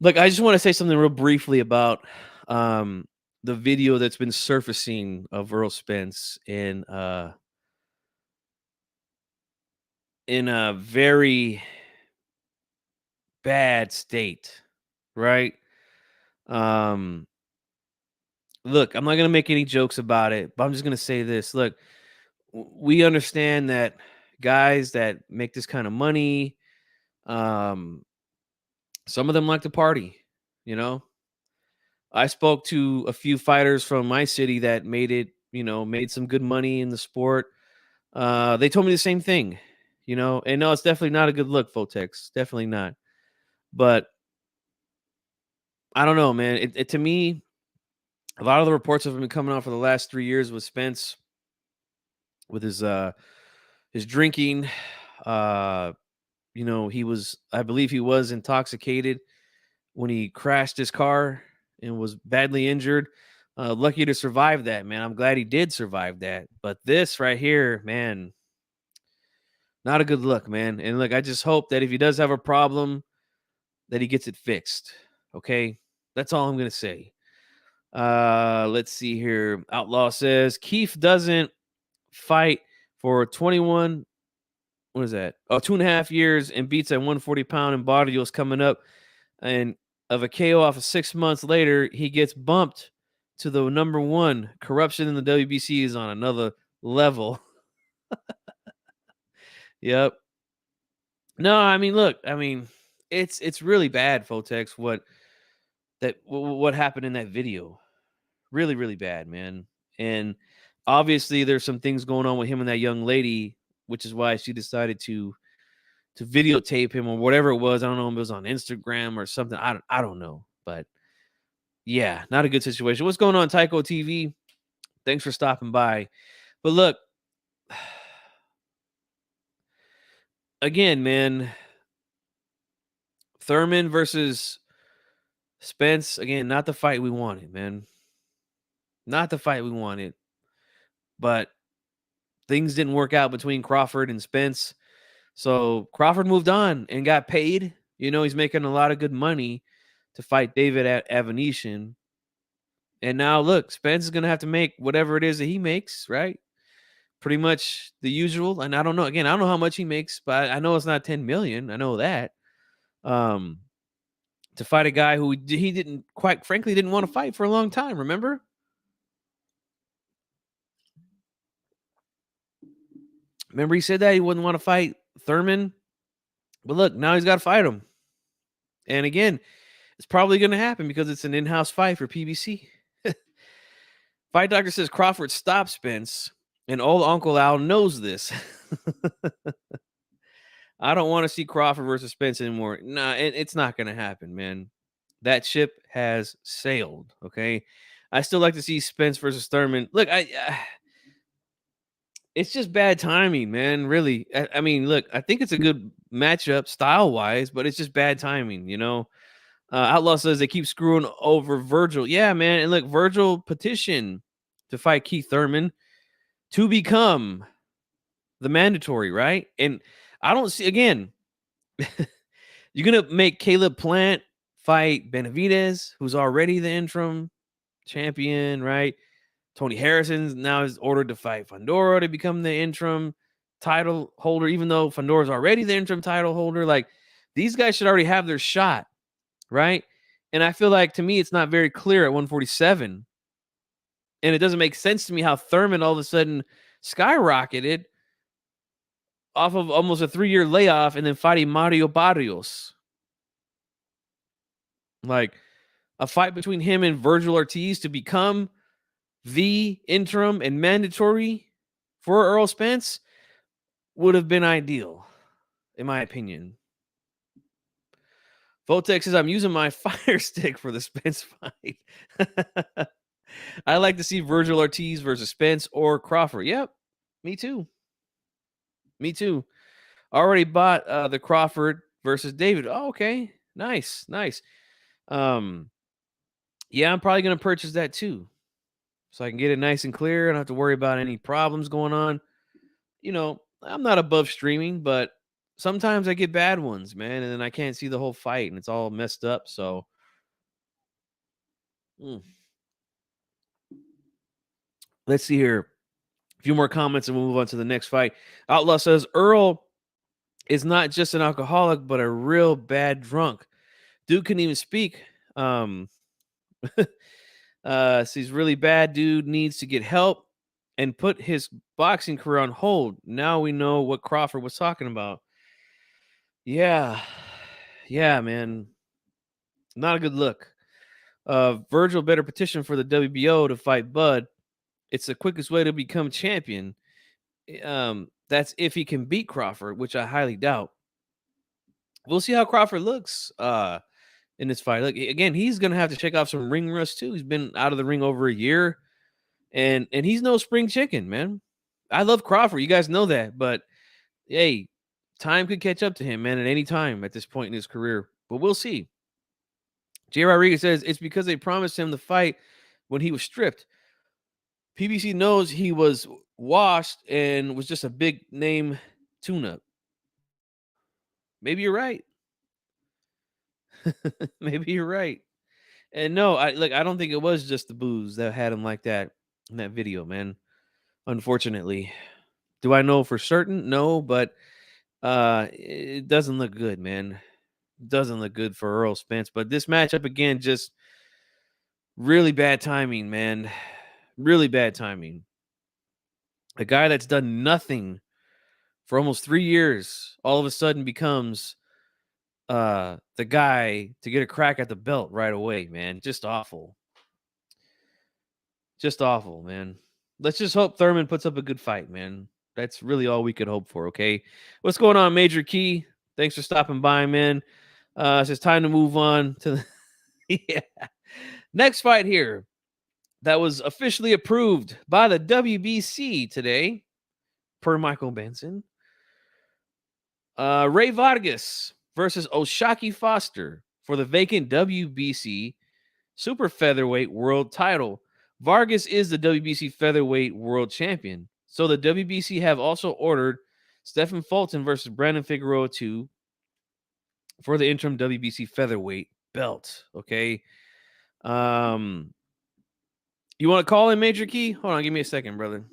A: look, I just want to say something real briefly about the video that's been surfacing of Earl Spence in a very bad state, right? Look, I'm not going to make any jokes about it, but I'm just going to say this. Look, we understand that guys that make this kind of money, some of them like to party, you know. I spoke to a few fighters from my city that made some good money in the sport. They told me the same thing, and no, it's definitely not a good look, Fotex. Definitely not. But I don't know, man. It to me, a lot of the reports have been coming out for the last 3 years with Spence, with his drinking. I believe he was intoxicated when he crashed his car and was badly injured. Lucky to survive that, man. I'm glad he did survive that. But this right here, man, not a good look, man. And look, I just hope that if he does have a problem, that he gets it fixed. Okay, that's all I'm gonna say. Let's see here. Outlaw says Keith doesn't fight for 21. What is that? Oh, 2.5 years and beats at 140 pound and Barrios coming up. And of a KO off of 6 months later, he gets bumped to the number one. Corruption in the WBC is on another level. Yep. No, I mean, look, it's really bad, Fotex, what happened in that video. Really, really bad, man. And obviously there's some things going on with him and that young lady, which is why she decided to videotape him or whatever it was. I don't know if it was on Instagram or something. I don't know. But yeah, not a good situation. What's going on, Tycho TV? Thanks for stopping by. But look, again, man, Thurman versus Spence, again, not the fight we wanted, man. Not the fight we wanted. But things didn't work out between Crawford and Spence. So Crawford moved on and got paid. He's making a lot of good money to fight David Avanesian. And now, look, Spence is going to have to make whatever it is that he makes, right? Pretty much the usual. And I don't know. Again, I don't know how much he makes, but I know it's not 10 million. I know that. Um, to fight a guy who he didn't, quite frankly, didn't want to fight for a long time. Remember? Remember he said that he wouldn't want to fight Thurman, but look, now he's got to fight him. And again, it's probably going to happen because it's an in-house fight for PBC. Fight Doctor says Crawford stopped Spence, and old Uncle Al knows this. I don't want to see Crawford versus Spence anymore. Nah, it's not going to happen, man. That ship has sailed. Okay, I still like to see Spence versus Thurman. Look, it's just bad timing, man. Really, I mean, look, I think it's a good matchup style wise, but it's just bad timing. Outlaw says they keep screwing over Virgil. Yeah, man. And look, Virgil petitioned to fight Keith Thurman to become the mandatory, right? And I don't see, again, you're going to make Caleb Plant fight Benavidez, who's already the interim champion, right? Tony Harrison now is ordered to fight Fundora to become the interim title holder, even though Fundora is already the interim title holder. Like, these guys should already have their shot, right? And I feel like, to me, it's not very clear at 147. And it doesn't make sense to me how Thurman all of a sudden skyrocketed off of almost a 3-year layoff and then fighting Mario Barrios. Like, a fight between him and Virgil Ortiz to become the interim and mandatory for Earl Spence would have been ideal, in my opinion. Votex says, I'm using my fire stick for the Spence fight. I like to see Virgil Ortiz versus Spence or Crawford. Yep, me too. Me too. Already bought the Crawford versus David. Oh, okay. Nice. Yeah, I'm probably going to purchase that too. So I can get it nice and clear. I don't have to worry about any problems going on. I'm not above streaming, but sometimes I get bad ones, man, and then I can't see the whole fight and it's all messed up. So let's see here. A few more comments and we'll move on to the next fight. Outlaw says Earl is not just an alcoholic, but a real bad drunk. Dude couldn't even speak. He's really bad. Dude needs to get help and put his boxing career on hold. Now we know what Crawford was talking about. Yeah, man. Not a good look. Virgil better petition for the WBO to fight Bud. It's the quickest way to become champion. That's if he can beat Crawford, which I highly doubt. We'll see how Crawford looks in this fight. Look, again, he's gonna have to check off some ring rust too. He's been out of the ring over a year, and he's no spring chicken, man. I love Crawford, you guys know that, but hey, time could catch up to him, man, at any time at this point in his career. But we'll see. Jay Rodriguez says it's because they promised him the fight when he was stripped. PBC knows he was washed and was just a big name tune-up. Maybe you're right. Maybe you're right. And no, I don't think it was just the booze that had him like that in that video, man. Unfortunately. Do I know for certain? No, but it doesn't look good, man. It doesn't look good for Earl Spence. But this matchup again, just really bad timing, man. Really bad timing. A guy that's done nothing for almost 3 years all of a sudden becomes the guy to get a crack at the belt right away, man. Just awful. Just awful, man. Let's just hope Thurman puts up a good fight, man. That's really all we could hope for, okay? What's going on, Major Key? Thanks for stopping by, man. It's just time to move on to the yeah. Next fight here that was officially approved by the WBC today, per Michael Benson. Ray Vargas versus Oshaki Foster for the vacant WBC Super Featherweight World title. Vargas is the WBC Featherweight World Champion. So the WBC have also ordered Stephen Fulton versus Brandon Figueroa 2 for the interim WBC Featherweight belt. Okay. You want to call in, Major Key? Hold on, give me a second, brother.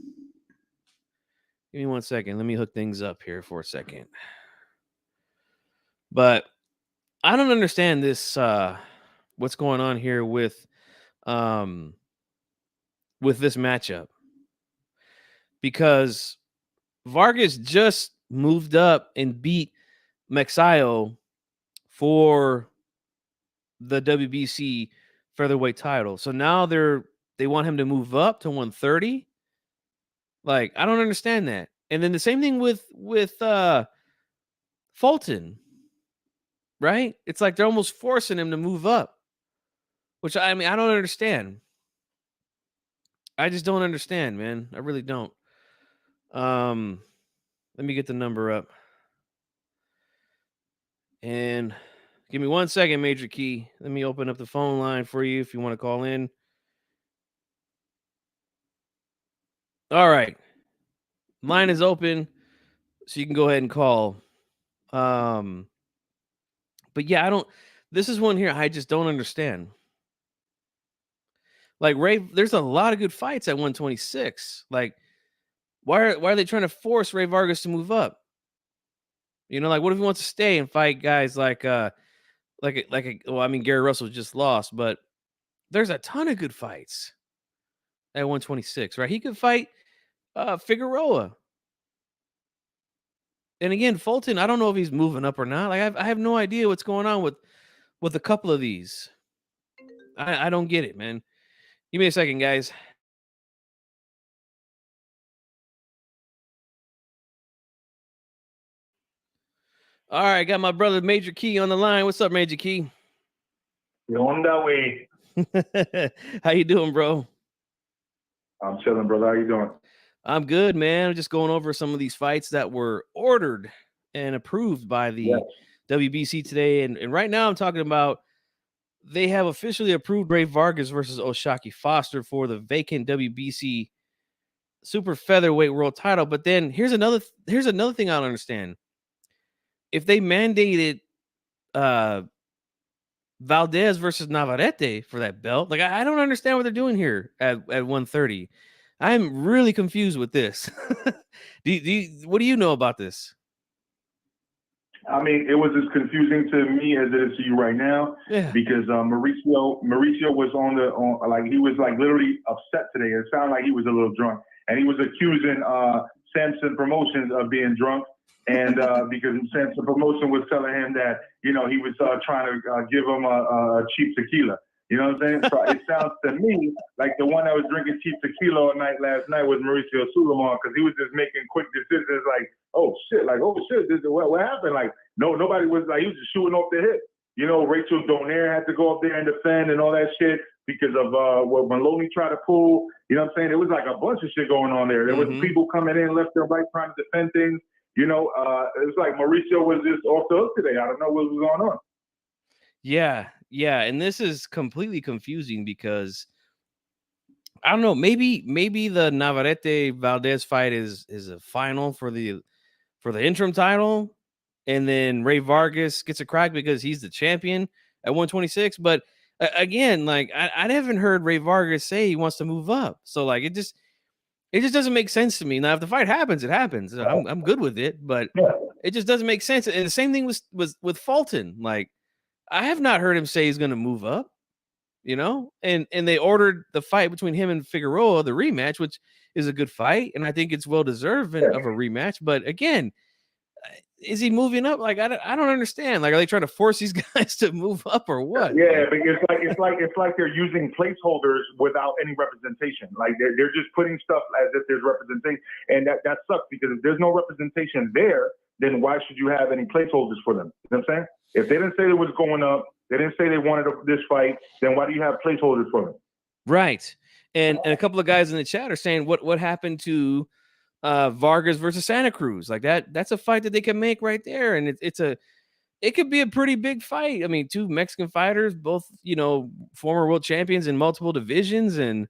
A: Give me 1 second. Let me hook things up here for a second. But I don't understand this what's going on here um with this matchup, because Vargas just moved up and beat Mexayo for the WBC featherweight title. So now they want him to move up to 130. Like, I don't understand that. And then the same thing with Fulton, right? It's like they're almost forcing him to move up, which I mean, I don't understand. I just don't understand, man. I really don't. Let me get the number up. And give me 1 second, Major Key. Let me open up the phone line for you if you want to call in. All right. Line is open, so you can go ahead and call. But yeah, this is one here I just don't understand. Like, Ray, there's a lot of good fights at 126. Like, why are they trying to force Ray Vargas to move up? You know, like, what if he wants to stay and fight guys like well, I mean, Gary Russell just lost, but there's a ton of good fights at 126, right? He could fight Figueroa. And again, Fulton, I don't know if he's moving up or not. Like, I have no idea what's going on with a couple of these. I don't get it, man. Give me a second, guys. All right, got my brother Major Key on the line. What's up, Major Key?
B: You're on that way.
A: How you doing, bro?
B: I'm chilling, brother. How you doing?
A: I'm good, man. I'm just going over some of these fights that were ordered and approved by the WBC today. And right now I'm talking about they have officially approved Ray Vargas versus Oshaki Foster for the vacant WBC super featherweight world title. But then here's another thing I don't understand. If they mandated Valdez versus Navarrete for that belt, like, I don't understand what they're doing here at 130. I'm really confused with this. What do you know about this?
B: I mean, it was as confusing to me as it is to you right now.
A: Yeah.
B: Because Mauricio was he was like literally upset today. It sounded like he was a little drunk, and he was accusing Samson Promotions of being drunk, and because Samson Promotion was telling him that he was trying to give him a cheap tequila. You know what I'm saying? So it sounds to me like the one that was drinking cheap tequila all night last night was Mauricio Suleiman, because he was just making quick decisions like, oh shit, what happened? Like, nobody was like, he was just shooting off the hip. Rachel Donaire had to go up there and defend and all that shit because of what Maloney tried to pull. You know what I'm saying? It was like a bunch of shit going on there. There was people coming in left and right trying to defend things. It was like Mauricio was just off the hook today. I don't know what was going on.
A: Yeah, and this is completely confusing because I don't know. Maybe the Navarrete Valdez fight is a final for the interim title, and then Ray Vargas gets a crack because he's the champion at 126. But again, like, I haven't heard Ray Vargas say he wants to move up. So like, it just doesn't make sense to me. Now, if the fight happens, it happens. I'm good with it, but it just doesn't make sense. And the same thing was with Fulton. Like, I have not heard him say he's going to move up, and they ordered the fight between him and Figueroa, the rematch, which is a good fight. And I think it's well deserved of a rematch. But again, is he moving up? Like, I don't understand. Like, are they trying to force these guys to move up or what?
B: Yeah, but it's like they're using placeholders without any representation. Like, they're just putting stuff as if there's representation. And that sucks, because if there's no representation there, then why should you have any placeholders for them? You know what I'm saying? If they didn't say it was going up, they didn't say they wanted this fight, then why do you have placeholders for them?
A: Right. And a couple of guys in the chat are saying what happened to Vargas versus Santa Cruz. Like, that's a fight that they can make right there. And it could be a pretty big fight. I mean, two Mexican fighters, both, former world champions in multiple divisions. And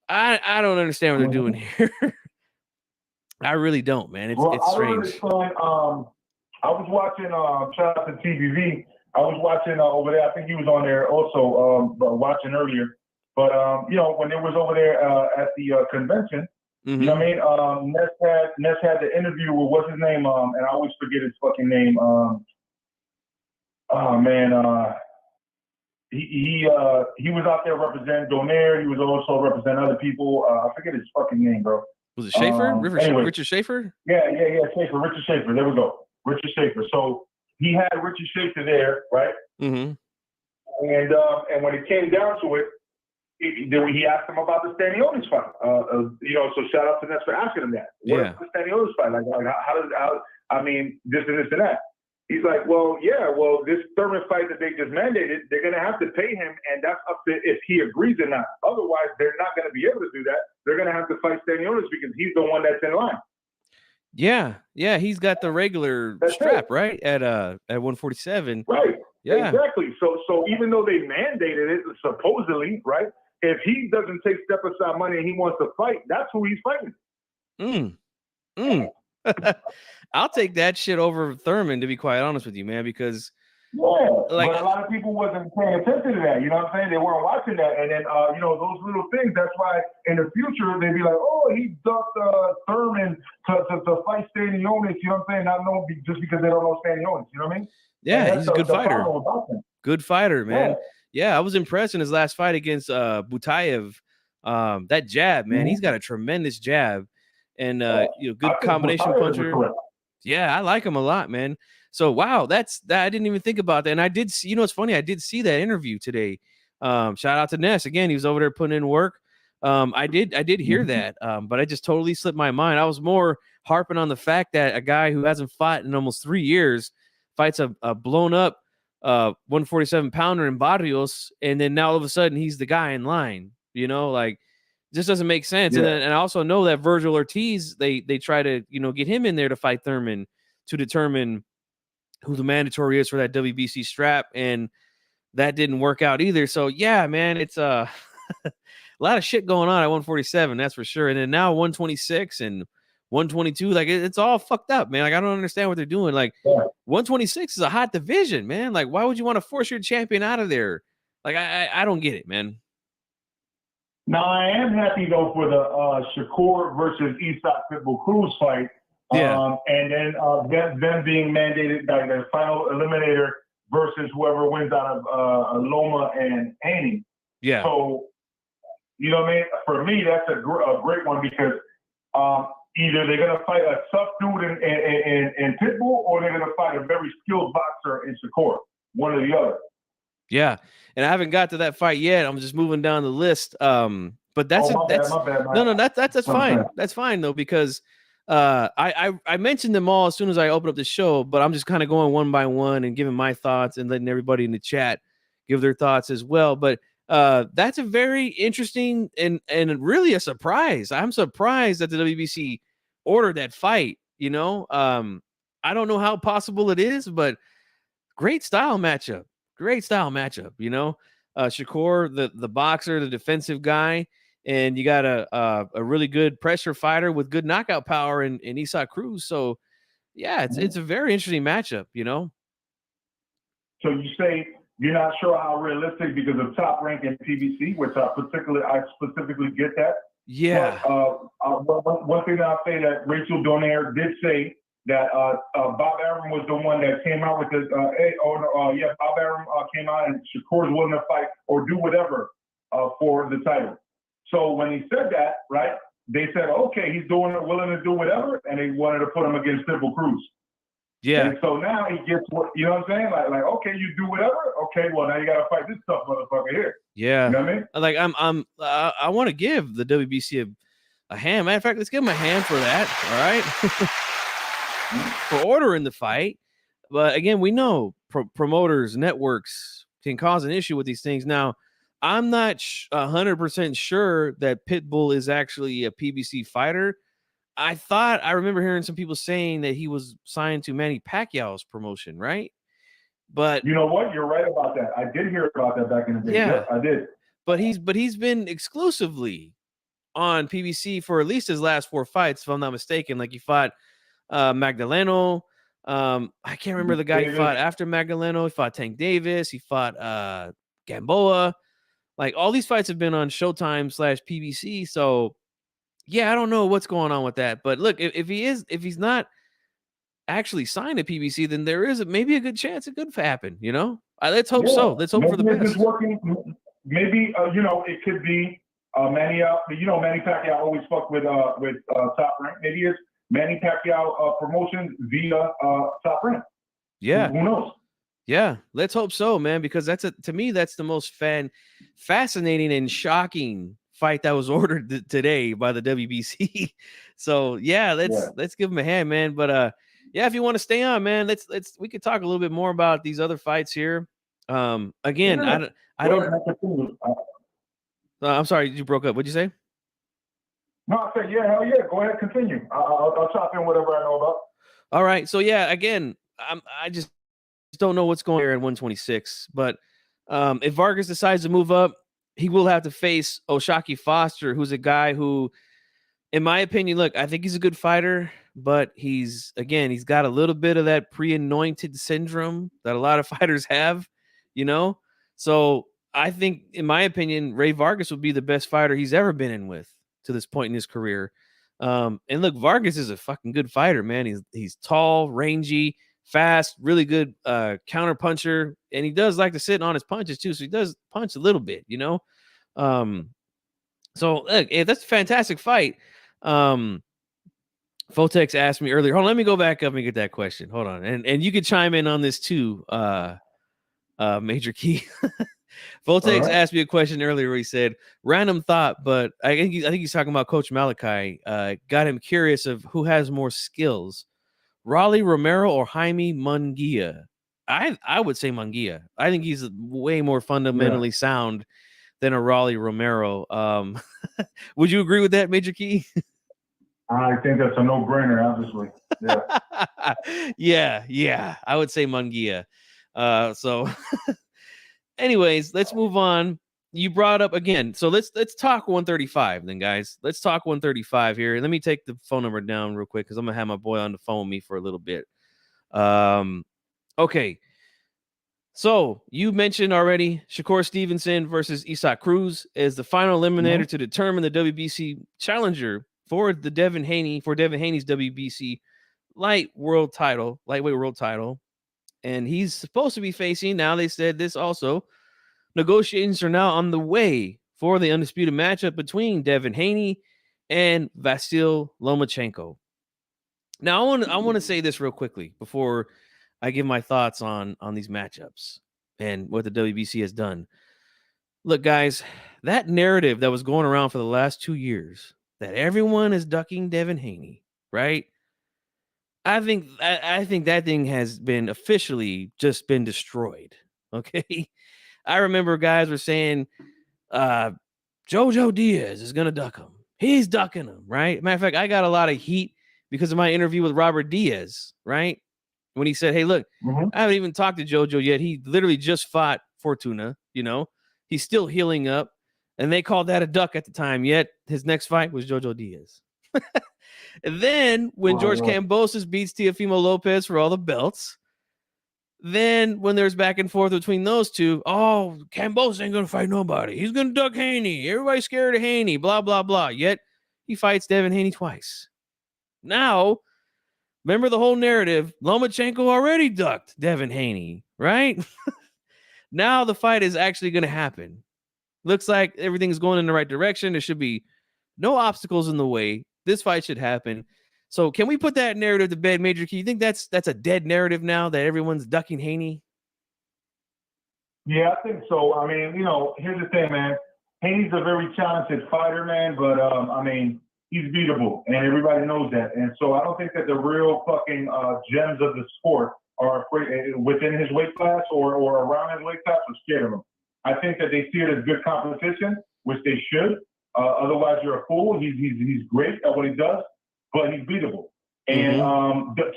A: I don't understand what they're doing here. I really don't, man. It's strange.
B: I was watching shout out to TVV. I was watching over there. I think he was on there also watching earlier. But when they was over there at the convention, You know what I mean? Ness had the interview with what's his name? And I always forget his fucking name. Oh man, he was out there representing Donaire. He was also representing other people. I forget his fucking name, bro.
A: Was it Schaefer? Richard Schaefer?
B: Yeah, Schaefer, Richard Schaefer. There we go, Richard Schaefer. So he had Richard Schaefer there, right?
A: Mm-hmm.
B: And when it came down to it, he asked him about the Stanionis fight. You know, so shout out to Ness for asking him that. What is the Stanionis fight? Like how I mean, this and this and that. He's like, this Thurman fight that they just mandated, they're going to have to pay him, and that's up to if he agrees or not. Otherwise, they're not going to be able to do that. They're going to have to fight Stanionis because he's the one that's in line.
A: Yeah, he's got the regular strap, right? At 147.
B: Right.
A: Yeah.
B: Exactly. So even though they mandated it, supposedly, right? If he doesn't take step aside money and he wants to fight, that's who he's fighting.
A: I'll take that shit over Thurman, to be quite honest with you, man, because
B: but a lot of people wasn't paying attention to that. You know what I'm saying? They weren't watching that, and then you know, those little things. That's why in the future they'd be like, "Oh, he ducked Thurman to fight Stanionis." You know what I'm saying? Not knowing just because they don't know Stanionis. You know what I mean?
A: Yeah, he's a good fighter. Good fighter, man. Yeah, I was impressed in his last fight against Butayev. That jab, man, he's got a tremendous jab, and you know, good combination puncher. Yeah, I like him a lot, man. So wow, that I didn't even think about that. And I did see, you know, it's funny, I did see that interview today. Shout out to Ness again. He was over there putting in work. I did hear that, but I just totally slipped my mind. I was more harping on the fact that a guy who hasn't fought in almost 3 years fights a blown up 147 pounder in Barrios, and then now all of a sudden he's the guy in line. You know, like, just doesn't make sense. And I also know that Virgil Ortiz, they try to, you know, get him in there to fight Thurman to determine who the mandatory is for that WBC strap, and that didn't work out either. So yeah, man, it's a lot of shit going on at 147, that's for sure. And then now 126 and 122, like it's all fucked up, man. Like, I don't understand what they're doing. Like 126 is a hot division, man. Like, why would you want to force your champion out of there? Like, I don't get it, man.
B: Now, I am happy, though, for the Shakur versus Isak Pitbull Cruz fight. And then them being mandated by the final eliminator versus whoever wins out of Loma and Haney.
A: Yeah.
B: So, you know what I mean? For me, that's a great one because either they're going to fight a tough dude in Pitbull or they're going to fight a very skilled boxer in Shakur. One or the other.
A: Yeah, and I haven't got to that fight yet. I'm just moving down the list. But that's
B: my bad.
A: No, that's fine. That's fine though, because I mentioned them all as soon as I opened up the show, but I'm just kind of going one by one and giving my thoughts and letting everybody in the chat give their thoughts as well. But that's a very interesting and really a surprise. I'm surprised that the WBC ordered that fight. You know, I don't know how possible it is, but great style matchup. Great style matchup, you know. Shakur, the boxer, the defensive guy, and you got a really good pressure fighter with good knockout power in Isak Cruz. So, yeah, it's a very interesting matchup, you know.
B: So you say you're not sure how realistic because of top rank in PBC, which I specifically get that.
A: Yeah.
B: But, one thing that I'll say that Rachel Donaire did say that Bob Arum was the one that came out with the Bob Arum came out and Shakur's willing to fight or do whatever for the title. So when he said that, right, they said, okay, he's willing to do whatever, and they wanted to put him against Pitbull Cruz.
A: Yeah.
B: And so now he gets what, you know what I'm saying? Like, okay, you do whatever. Okay, well now you gotta fight this tough motherfucker here.
A: Yeah.
B: You know what I mean?
A: Like I want to give the WBC a hand. Matter of fact, let's give him a hand for that. All right. For ordering the fight. But again, we know promoters, networks can cause an issue with these things. Now, I'm not 100% sure that Pitbull is actually a PBC fighter. I remember hearing some people saying that he was signed to Manny Pacquiao's promotion, right? But
B: you know what? You're right about that. I did hear about that back in the day.
A: Yeah,
B: yes, I did.
A: But he's been exclusively on PBC for at least his last 4 fights, if I'm not mistaken. Like, he fought Magdaleno. I can't remember the guy he fought after Magdaleno. He fought Tank Davis. He fought Gamboa. Like, all these fights have been on Showtime /PBC. So Yeah, I don't know what's going on with that. But look, if he's not actually signed to PBC, then there is maybe a good chance it could happen. Let's hope so.
B: Yeah,
A: Let's hope for
B: maybe
A: the
B: it's just
A: best.
B: working. Maybe it could be Manny. Manny Pacquiao always fucked with Top Rank. Maybe it's Manny Pacquiao promotion via Top Rank.
A: Yeah.
B: Who knows?
A: Yeah, let's hope so, man, because to me that's the most fascinating and shocking fight that was ordered today by the WBC. So, yeah,
B: Yeah.
A: let's give him a hand, man, but yeah, if you want to stay on, man, we could talk a little bit more about these other fights here. Again,
B: Yeah.
A: I
B: Go
A: don't
B: ahead and continue.
A: I'm sorry, you broke up. What'd you say?
B: No, I said, yeah, hell yeah. Go ahead, continue. I'll chop in whatever I know about.
A: All right. So, yeah, again, I just don't know what's going on here at 126. But if Vargas decides to move up, he will have to face Oshaki Foster, who's a guy who, in my opinion, look, I think he's a good fighter, but he's got a little bit of that pre-anointed syndrome that a lot of fighters have, you know? So I think, in my opinion, Ray Vargas would be the best fighter he's ever been in with to this point in his career. And look, Vargas is a fucking good fighter, man. He's tall, rangy, fast, really good counter puncher, and he does like to sit on his punches too. So he does punch a little bit, Um, so look, that's a fantastic fight. Fotex asked me earlier. Hold on, let me go back up and get that question. Hold on, and you could chime in on this too, Major Key.
B: All
A: Voltex
B: right.
A: asked me a question earlier where he said, random thought, but I think he's talking about Coach Malachi. Got him curious of who has more skills, Raleigh Romero or Jaime Munguia. I would say Munguia. I think he's way more
B: Yeah.
A: fundamentally sound than a Raleigh Romero. Would you agree with that, Major Key?
B: I think that's a no-brainer, obviously. Yeah.
A: yeah. I would say Munguia. So anyways, let's move on. You brought up again. So let's talk 135 then, guys. Let's talk 135 here. Let me take the phone number down real quick because I'm gonna have my boy on the phone with me for a little bit. Okay. So you mentioned already Shakur Stevenson versus Isaac Cruz as the final eliminator to determine the WBC challenger for Devin Haney's WBC lightweight world title. And he's supposed to be facing, now they said this also, negotiations are now on the way for the undisputed matchup between Devin Haney and Vasyl Lomachenko. Now, I want to say this real quickly before I give my thoughts on these matchups and what the WBC has done. Look, guys, that narrative that was going around for the last 2 years that everyone is ducking Devin Haney, right? I think that thing has been officially just been destroyed. Okay. I remember guys were saying Jojo Diaz is gonna duck him. He's ducking him, right? Matter of fact, I got a lot of heat because of my interview with Robert Diaz, right? When he said, "Hey, look, I haven't even talked to Jojo yet. He literally just fought Fortuna, he's still healing up." And they called that a duck at the time, yet his next fight was Jojo Diaz. And then when George Kambosos beats Teofimo Lopez for all the belts, then when there's back and forth between those two, Kambosos ain't going to fight nobody. He's going to duck Haney. Everybody's scared of Haney, blah, blah, blah. Yet he fights Devin Haney twice. Now, remember the whole narrative, Lomachenko already ducked Devin Haney, right? Now the fight is actually going to happen. Looks like everything's going in the right direction. There should be no obstacles in the way. This fight should happen. So can we put that narrative to bed, Major Key? You think that's a dead narrative now that everyone's ducking Haney?
B: Yeah, I think so. I mean, here's the thing, man. Haney's a very talented fighter, man, but I mean, he's beatable, and everybody knows that. And so I don't think that the real fucking gems of the sport are afraid within his weight class or around his weight class are scared of him. I think that they see it as good competition, which they should. Otherwise, you're a fool. He's great at what he does, but he's beatable. And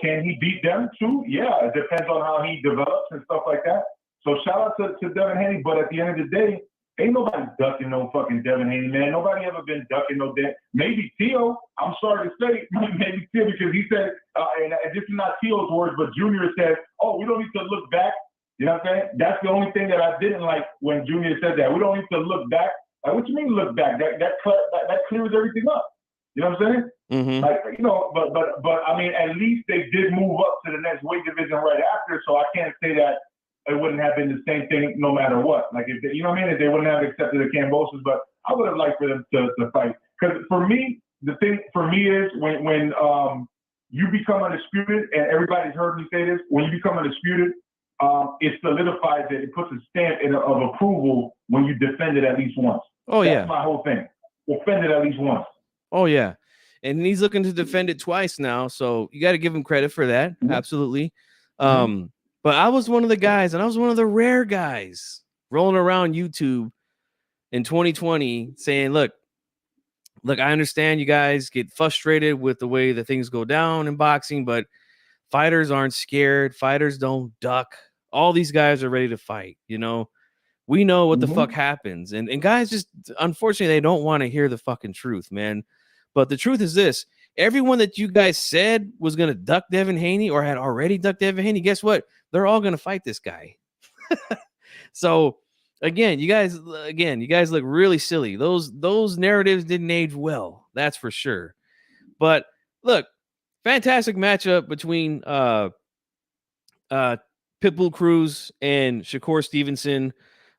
B: can he beat them too? Yeah, it depends on how he develops and stuff like that. So shout out to Devin Haney, but at the end of the day, ain't nobody ducking no fucking Devin Haney, man. Nobody ever been ducking no damn. Maybe Tio, I'm sorry to say, maybe Tio, because he said, and this is not Tio's words, but Junior said, "Oh, we don't need to look back." You know what I'm saying? That's the only thing that I didn't like when Junior said that. We don't need to look back. Like, what you mean look back? That clears everything up. You know what I'm saying?
A: Mm-hmm.
B: Like, you know, but I mean, at least they did move up to the next weight division right after. So I can't say that it wouldn't have been the same thing no matter what. Like, if they, you know what I mean? If they wouldn't have accepted the Cambosos, but I would have liked for them to fight. Because for me, the thing for me is when you become undisputed, and everybody's heard me say this, when you become undisputed, it solidifies it. It puts a stamp of approval when you defend it at least once.
A: Oh,
B: That's
A: yeah.
B: my whole thing. Defend it at least once.
A: Oh, yeah. And he's looking to defend it twice now. So you got to give him credit for that. Mm-hmm. Absolutely. Mm-hmm. But I was one of the guys, and I was one of the rare guys rolling around YouTube in 2020 saying, look, I understand you guys get frustrated with the way that things go down in boxing, but fighters aren't scared. Fighters don't duck. All these guys are ready to fight. You know, we know what the fuck happens. And guys just, unfortunately, they don't want to hear the fucking truth, man. But the truth is this. Everyone that you guys said was going to duck Devin Haney or had already ducked Devin Haney, guess what? They're all going to fight this guy. So, again, you guys look really silly. Those narratives didn't age well. That's for sure. But, look, fantastic matchup between Pitbull Cruz and Shakur Stevenson.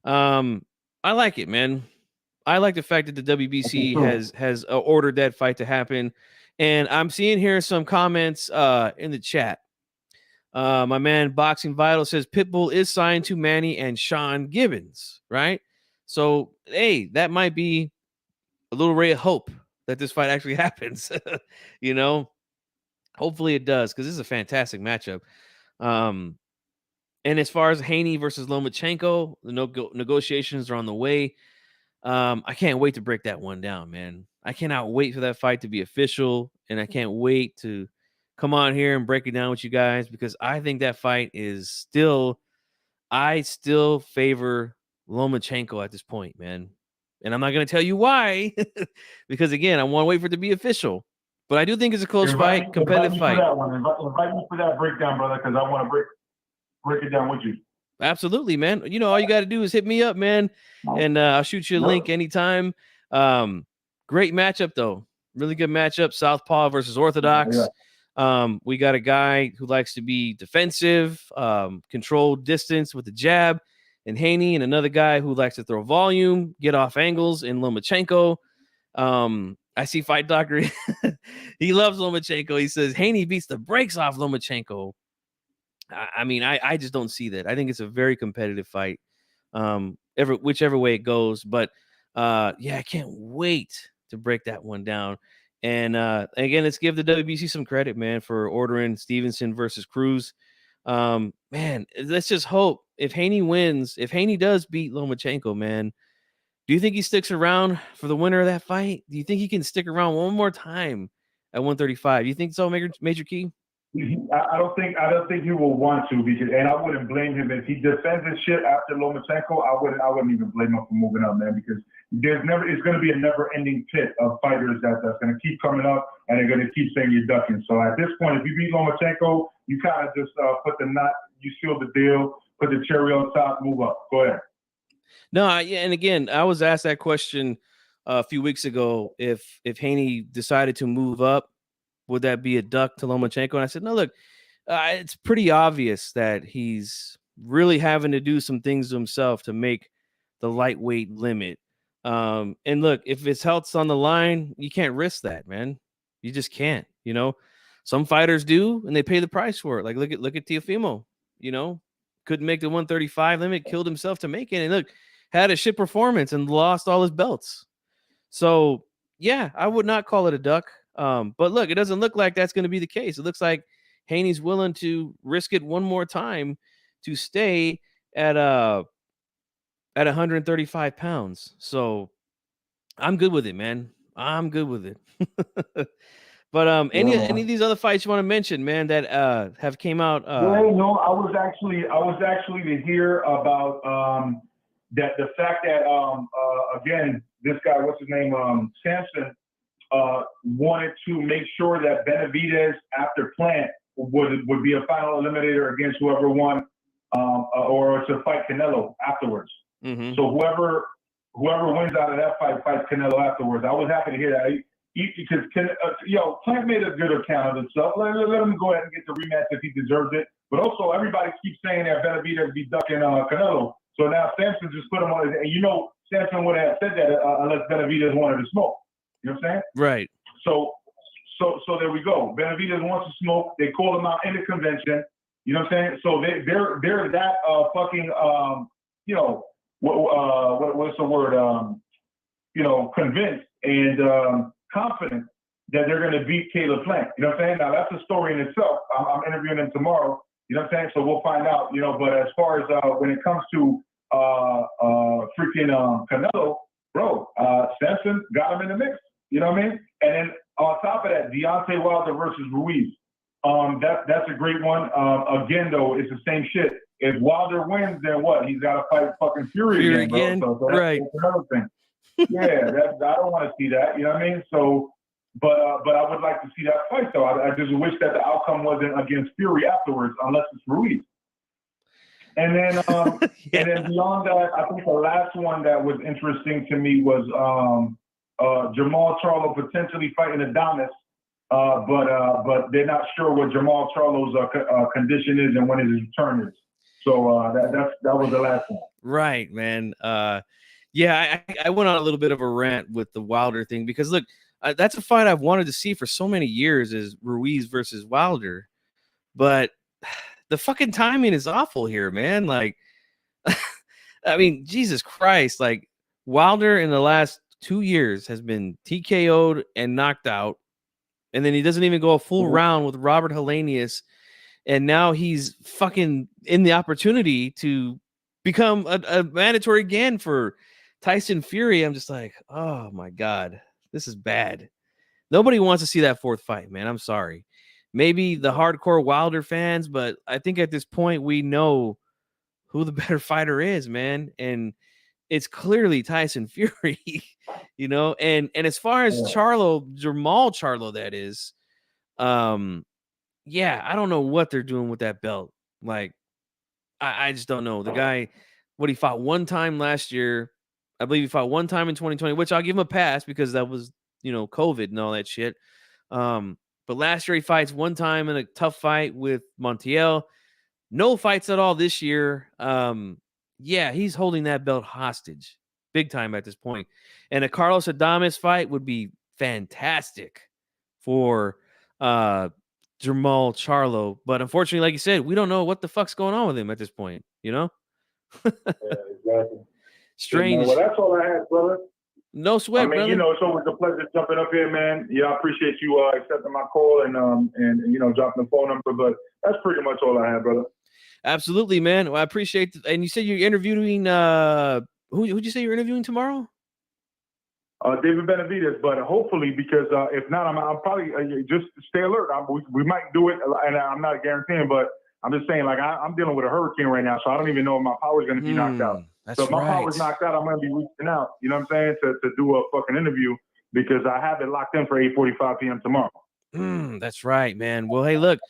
A: I like it, man. I like the fact that the WBC has ordered that fight to happen. And I'm seeing here some comments in the chat. My man Boxing Vital says Pitbull is signed to Manny and Sean Gibbons, right? So, hey, that might be a little ray of hope that this fight actually happens. You know, hopefully it does, because this is a fantastic matchup. And as far as Haney versus Lomachenko, the negotiations are on the way. I can't wait to break that one down, man. I cannot wait for that fight to be official, and I can't wait to come on here and break it down with you guys, because I think that fight is I still favor Lomachenko at this point, man. And I'm not going to tell you why, because again, I want to wait for it to be official. But I do think it's a close fight, competitive fight.
B: Invite me for that breakdown, brother, because I want to break it down with you.
A: Absolutely, man. You know, all you got to do is hit me up, man, and I'll shoot you a link anytime. Great matchup, though. Really good matchup. Southpaw versus Orthodox. Yeah. We got a guy who likes to be defensive, control distance with the jab, and Haney, and another guy who likes to throw volume, get off angles in Lomachenko. I see Fight Doctor. He loves Lomachenko. He says Haney beats the brakes off Lomachenko. I mean, I just don't see that. I think it's a very competitive fight, whichever way it goes. But yeah, I can't wait to break that one down. And again, let's give the WBC some credit, man, for ordering Stevenson versus Cruz. Man, let's just hope if Haney wins, if Haney does beat Lomachenko, man, do you think he sticks around for the winner of that fight? Do you think he can stick around one more time at 135? You think so, Major Key?
B: I don't think he will want to, because, and I wouldn't blame him if he defends his shit after Lomachenko. I wouldn't even blame him for moving up, man, because it's going to be a never-ending pit of fighters that's going to keep coming up, and they're going to keep saying you're ducking. So at this point, if you beat Lomachenko, you kind of just put the knot, you seal the deal, put the cherry on top, move up. Go ahead.
A: No, and again, I was asked that question a few weeks ago. If Haney decided to move up, would that be a duck to Lomachenko? And I said, no, look, it's pretty obvious that he's really having to do some things to himself to make the lightweight limit. And look, if his health's on the line, you can't risk that, man. You just can't. You know, some fighters do, and they pay the price for it. Like look at Teofimo. You know, couldn't make the 135 limit, killed himself to make it, and look, had a shit performance and lost all his belts. So yeah, I would not call it a duck. But look, it doesn't look like that's going to be the case. It looks like Haney's willing to risk it one more time to stay at 135 pounds. So I'm good with it, man. I'm good with it. But any of these other fights you want to mention, man, that have came out?
B: No, I was actually to hear about that the fact that again, this guy, what's his name, Sampson, wanted to make sure that Benavidez after Plant would be a final eliminator against whoever won, or to fight Canelo afterwards. Mm-hmm. So whoever wins out of that fight fights Canelo afterwards. I was happy to hear that. because Plant made a good account of himself. Let him go ahead and get the rematch if he deserves it. But also, everybody keeps saying that Benavidez be ducking Canelo. So now Sampson just put him on, and Sampson would have said that unless Benavidez wanted to smoke. You know what I'm saying?
A: Right.
B: So there we go. Benavidez wants to smoke. They call him out in the convention. You know what I'm saying? So they're that fucking what's the word convinced and confident that they're going to beat Caleb Plant. You know what I'm saying? Now that's a story in itself. I'm interviewing him tomorrow. You know what I'm saying? So we'll find out. But as far as when it comes to freaking Canelo, bro, Sampson got him in the mix. You know what I mean? And then on top of that, Deontay Wilder versus Ruiz. That's a great one. Again, though, it's the same shit. If Wilder wins, then what? He's got to fight fucking Fury again, bro. So
A: right.
B: That's another thing. Yeah, I don't want to see that. You know what I mean? So, but I would like to see that fight, though. I just wish that the outcome wasn't against Fury afterwards, unless it's Ruiz. And then, and then beyond that, I think the last one that was interesting to me was Jamal Charlo potentially fighting Adonis, but they're not sure what Jamal Charlo's condition is and when his return is. So that was the last one.
A: Right, man. Yeah, I went on a little bit of a rant with the Wilder thing because look, that's a fight I've wanted to see for so many years is Ruiz versus Wilder, but the fucking timing is awful here, man. Like, I mean, Jesus Christ, like Wilder in the last 2 years has been TKO'd and knocked out, and then he doesn't even go a full round with Robert Helenius, and now he's fucking in the opportunity to become a mandatory again for Tyson Fury. I'm just like, oh my God, this is bad. Nobody wants to see that fourth fight, man. I'm sorry. Maybe the hardcore Wilder fans, but I think at this point we know who the better fighter is, man. And it's clearly Tyson Fury, and as far as Jamal Charlo, that is, yeah, I don't know what they're doing with that belt. Like, I just don't know. The guy, he fought one time last year. I believe he fought one time in 2020, which I'll give him a pass because that was, COVID and all that shit. But last year he fights one time in a tough fight with Montiel. No fights at all this year. Yeah, he's holding that belt hostage big time at this point. And a Carlos Adames fight would be fantastic for Jamal Charlo. But unfortunately, like you said, we don't know what the fuck's going on with him at this point,
B: Yeah, exactly.
A: Strange.
B: Well, that's all I had, brother.
A: No sweat, brother.
B: It's always a pleasure jumping up here, man. Yeah, I appreciate you accepting my call and dropping the phone number. But that's pretty much all I had, brother.
A: Absolutely, man. Well, I appreciate it. And you said you're interviewing who'd you say you're interviewing tomorrow?
B: David Benavidez, but hopefully, because if not, I'm probably just stay alert. We might do it, and I'm not guaranteeing, but I'm just saying, like I'm dealing with a hurricane right now, so I don't even know if my power is going to be knocked out. So if my power's knocked out, I'm going to be reaching out. You know what I'm saying? To do a fucking interview because I have it locked in for 8:45 p.m. tomorrow.
A: That's right, man. Well, hey, look,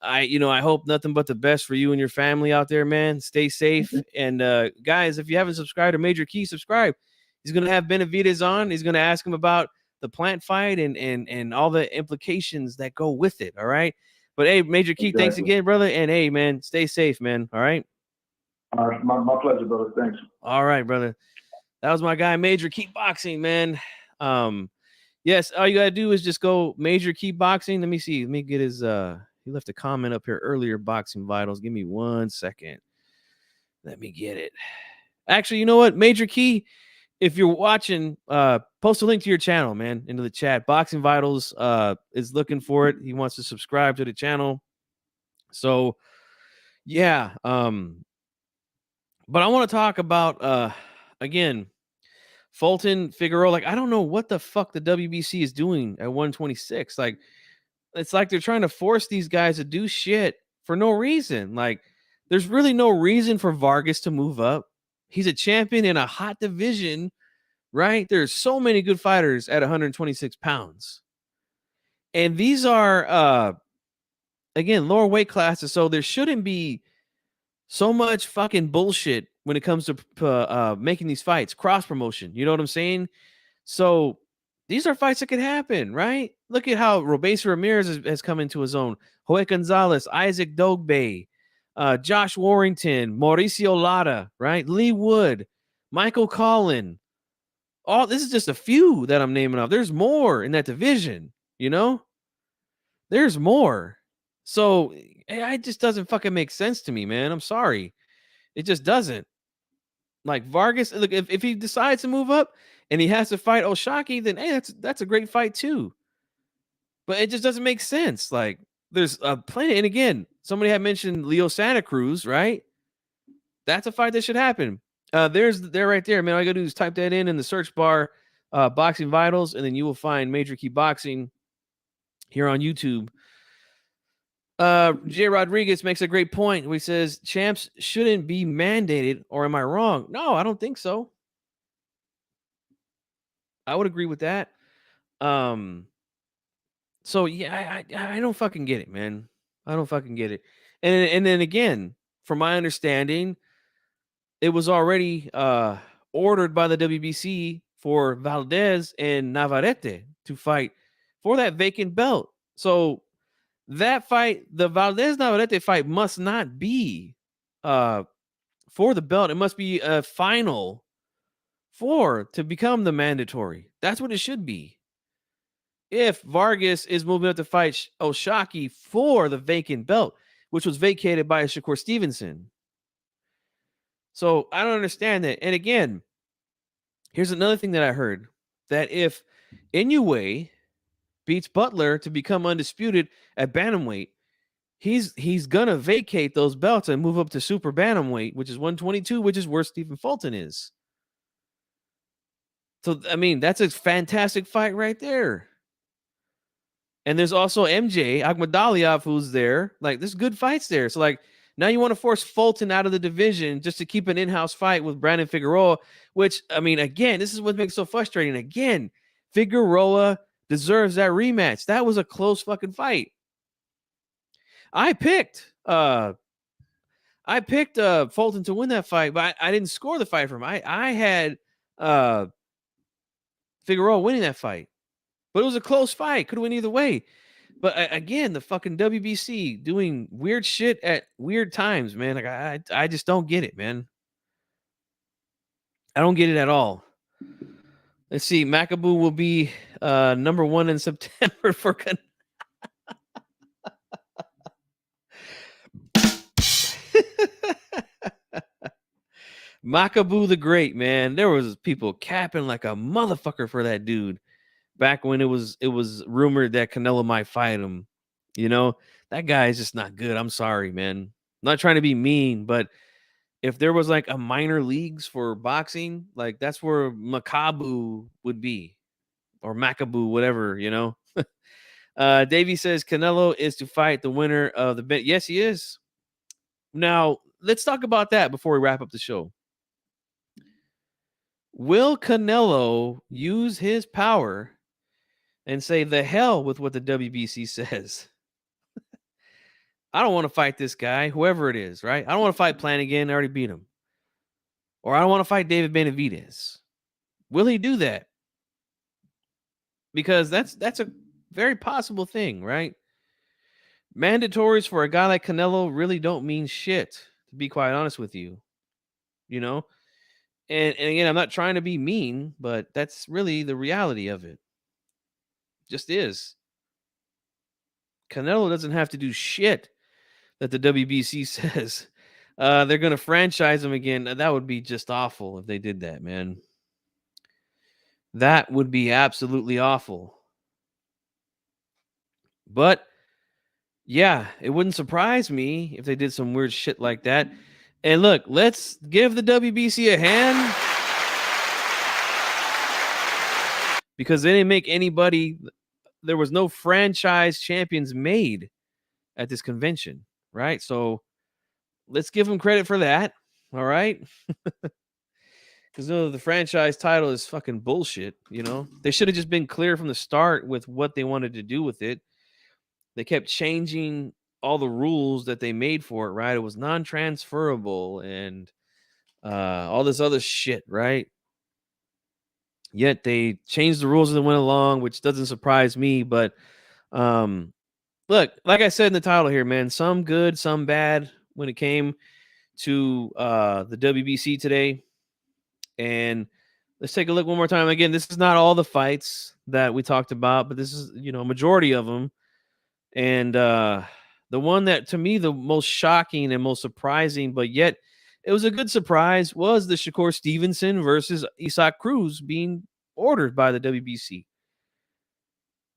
A: I hope nothing but the best for you and your family out there, man. Stay safe, and guys, if you haven't subscribed to Major Key, subscribe. He's going to have Benavidez on. He's going to ask him about the Plant fight and all the implications that go with it. All right. But hey, Major Key, thanks again, brother. And hey, man, stay safe, man. All right.
B: All right. My pleasure, brother. Thanks.
A: All right, brother. That was my guy, Major Key Boxing, man. Yes, all you got to do is just go Major Key Boxing. Let me see. Let me get his, he left a comment up here earlier, Boxing Vitals. Give me 1 second. Let me get it. Actually, you know what? Major Key, if you're watching, post a link to your channel, man, into the chat. Boxing Vitals is looking for it. He wants to subscribe to the channel. So, yeah. But I want to talk about, again, Fulton, Figueroa. Like, I don't know what the fuck the WBC is doing at 126. Like, it's like they're trying to force these guys to do shit for no reason. Like, there's really no reason for Vargas to move up. He's a champion in a hot division, right? There's so many good fighters at 126 pounds. And these are, again, lower weight classes. So there shouldn't be so much fucking bullshit when it comes to making these fights, cross promotion. You know what I'm saying? So These are fights that could happen, right? Look at how Robeisy Ramirez has come into his own. Joey Gonzalez, Isaac Dogbe, Josh Warrington, Mauricio Lara, right? Lee Wood, Michael Collin. All this is just a few that I'm naming off. There's more in that division, you know? There's more. So it just doesn't fucking make sense to me, man. I'm sorry. It just doesn't. Like Vargas, look, if he decides to move up and he has to fight Oshaki, then hey, that's a great fight too. But it just doesn't make sense. Like there's a plenty, and again, somebody had mentioned Leo Santa Cruz, right? That's a fight that should happen. There right there, man. All you gotta do is type that in the search bar, Boxing Vitals, and then you will find Major Key Boxing here on YouTube. Jay Rodriguez makes a great point where he says champs shouldn't be mandated, or am I wrong? No, I don't think so. I would agree with that. So yeah, I don't fucking get it, man. I don't fucking get it. And then again, from my understanding, it was already ordered by the WBC for Valdez and Navarrete to fight for that vacant belt. So that fight, the Valdez Navarrete fight, must not be for the belt. It must be a final to become the mandatory. That's what it should be. If Vargas is moving up to fight Oshaki for the vacant belt, which was vacated by Shakur Stevenson. So I don't understand that. And again, here's another thing that I heard, that if Inoue beats Butler to become undisputed at bantamweight, he's gonna vacate those belts and move up to super bantamweight, which is 122, which is where Stephen Fulton is. So I mean, that's a fantastic fight right there. And there's also MJ Akhmadaliev who's there. Like, there's good fights there. So like, now you want to force Fulton out of the division just to keep an in-house fight with Brandon Figueroa, which, I mean, again, this is what makes it so frustrating. Again, Figueroa deserves that rematch. That was a close fucking fight. I picked Fulton to win that fight, but I didn't score the fight for him. I had Figueroa winning that fight. But it was a close fight. Could have went either way. But again, the fucking WBC doing weird shit at weird times, man. Like I just don't get it, man. I don't get it at all. Let's see. Macaboo will be number 1 in September for Macaboo the Great, man. There was people capping like a motherfucker for that dude back when it was rumored that Canelo might fight him. You know, that guy is just not good. I'm sorry, man. I'm not trying to be mean, but if there was like a minor leagues for boxing, like that's where Macaboo would be, or Macaboo, whatever, you know. Davey says Canelo is to fight the winner of the bet. Yes, he is. Now, let's talk about that before we wrap up the show. Will Canelo use his power and say the hell with what the WBC says? I don't want to fight this guy, whoever it is, right? I don't want to fight Flanagan. I already beat him. Or I don't want to fight David Benavidez. Will he do that? Because that's a very possible thing, right? Mandatories for a guy like Canelo really don't mean shit, to be quite honest with you. You know? And again, I'm not trying to be mean, but that's really the reality of it. Just is. Canelo doesn't have to do shit that the WBC says. They're going to franchise him again. That would be just awful if they did that, man. That would be absolutely awful. But yeah, it wouldn't surprise me if they did some weird shit like that. And look, let's give the WBC a hand, because they didn't make anybody. There was no franchise champions made at this convention, right? So let's give them credit for that. All right. Because the franchise title is fucking bullshit. You know, they should have just been clear from the start with what they wanted to do with it. They kept changing all the rules that they made for it, right? It was non-transferable and all this other shit, right? Yet they changed the rules as they went along, which doesn't surprise me. But look, like I said in the title here, man, some good, some bad when it came to the WBC today. And let's take a look one more time. Again, this is not all the fights that we talked about, but this is, a majority of them. And the one that to me the most shocking and most surprising, but yet it was a good surprise, was the Shakur Stevenson versus Isaac Cruz being ordered by the WBC.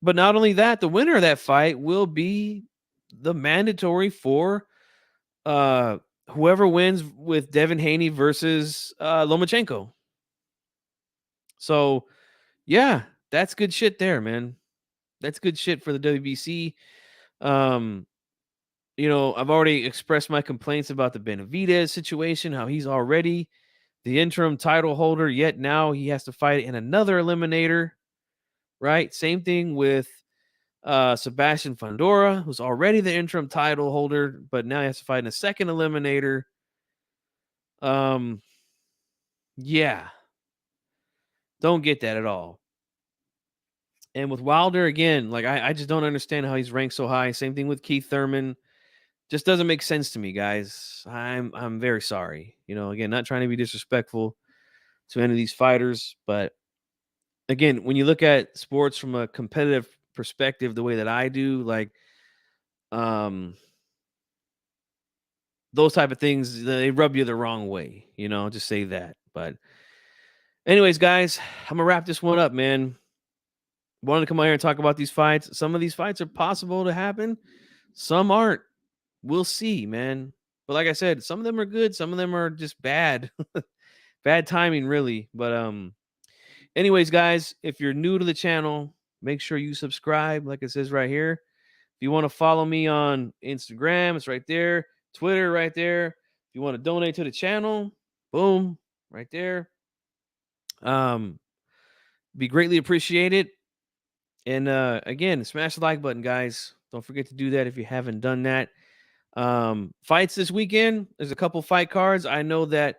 A: But not only that, the winner of that fight will be the mandatory for whoever wins with Devin Haney versus Lomachenko. So, yeah, that's good shit there, man. That's good shit for the WBC. I've already expressed my complaints about the Benavidez situation, how he's already the interim title holder, yet now he has to fight in another eliminator, right? Same thing with Sebastian Fundora, who's already the interim title holder, but now he has to fight in a second eliminator. Yeah, don't get that at all. And with Wilder, again, like I just don't understand how he's ranked so high. Same thing with Keith Thurman. Just doesn't make sense to me, guys. I'm very sorry. Again, not trying to be disrespectful to any of these fighters, but again, when you look at sports from a competitive perspective, the way that I do, like those type of things, they rub you the wrong way. Just say that. But anyways, guys, I'm gonna wrap this one up, man. Wanted to come out here and talk about these fights. Some of these fights are possible to happen. Some aren't. We'll see, man. But like I said, some of them are good. Some of them are just bad. Bad timing, really. But anyways, guys, if you're new to the channel, make sure you subscribe, like it says right here. If you want to follow me on Instagram, it's right there. Twitter, right there. If you want to donate to the channel, boom, right there. Be greatly appreciated. And again, smash the like button, guys. Don't forget to do that if you haven't done that. Fights this weekend. There's a couple fight cards. I know that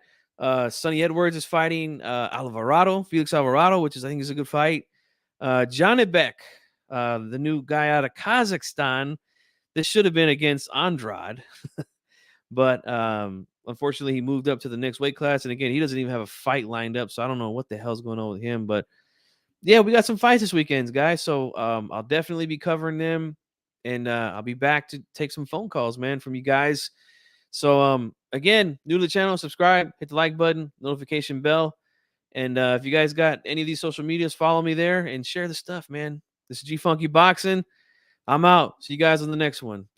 A: Sonny Edwards is fighting Felix Alvarado, which I think is a good fight. Janibek, the new guy out of Kazakhstan. This should have been against Andrade, but unfortunately he moved up to the next weight class. And again, he doesn't even have a fight lined up, so I don't know what the hell's going on with him. But yeah, we got some fights this weekend, guys. So I'll definitely be covering them. And I'll be back to take some phone calls, man, from you guys. So again, new to the channel, subscribe, hit the like button, notification bell. And if you guys got any of these social medias, follow me there and share the stuff, man. This is G Funky Boxing. I'm out. See you guys on the next one.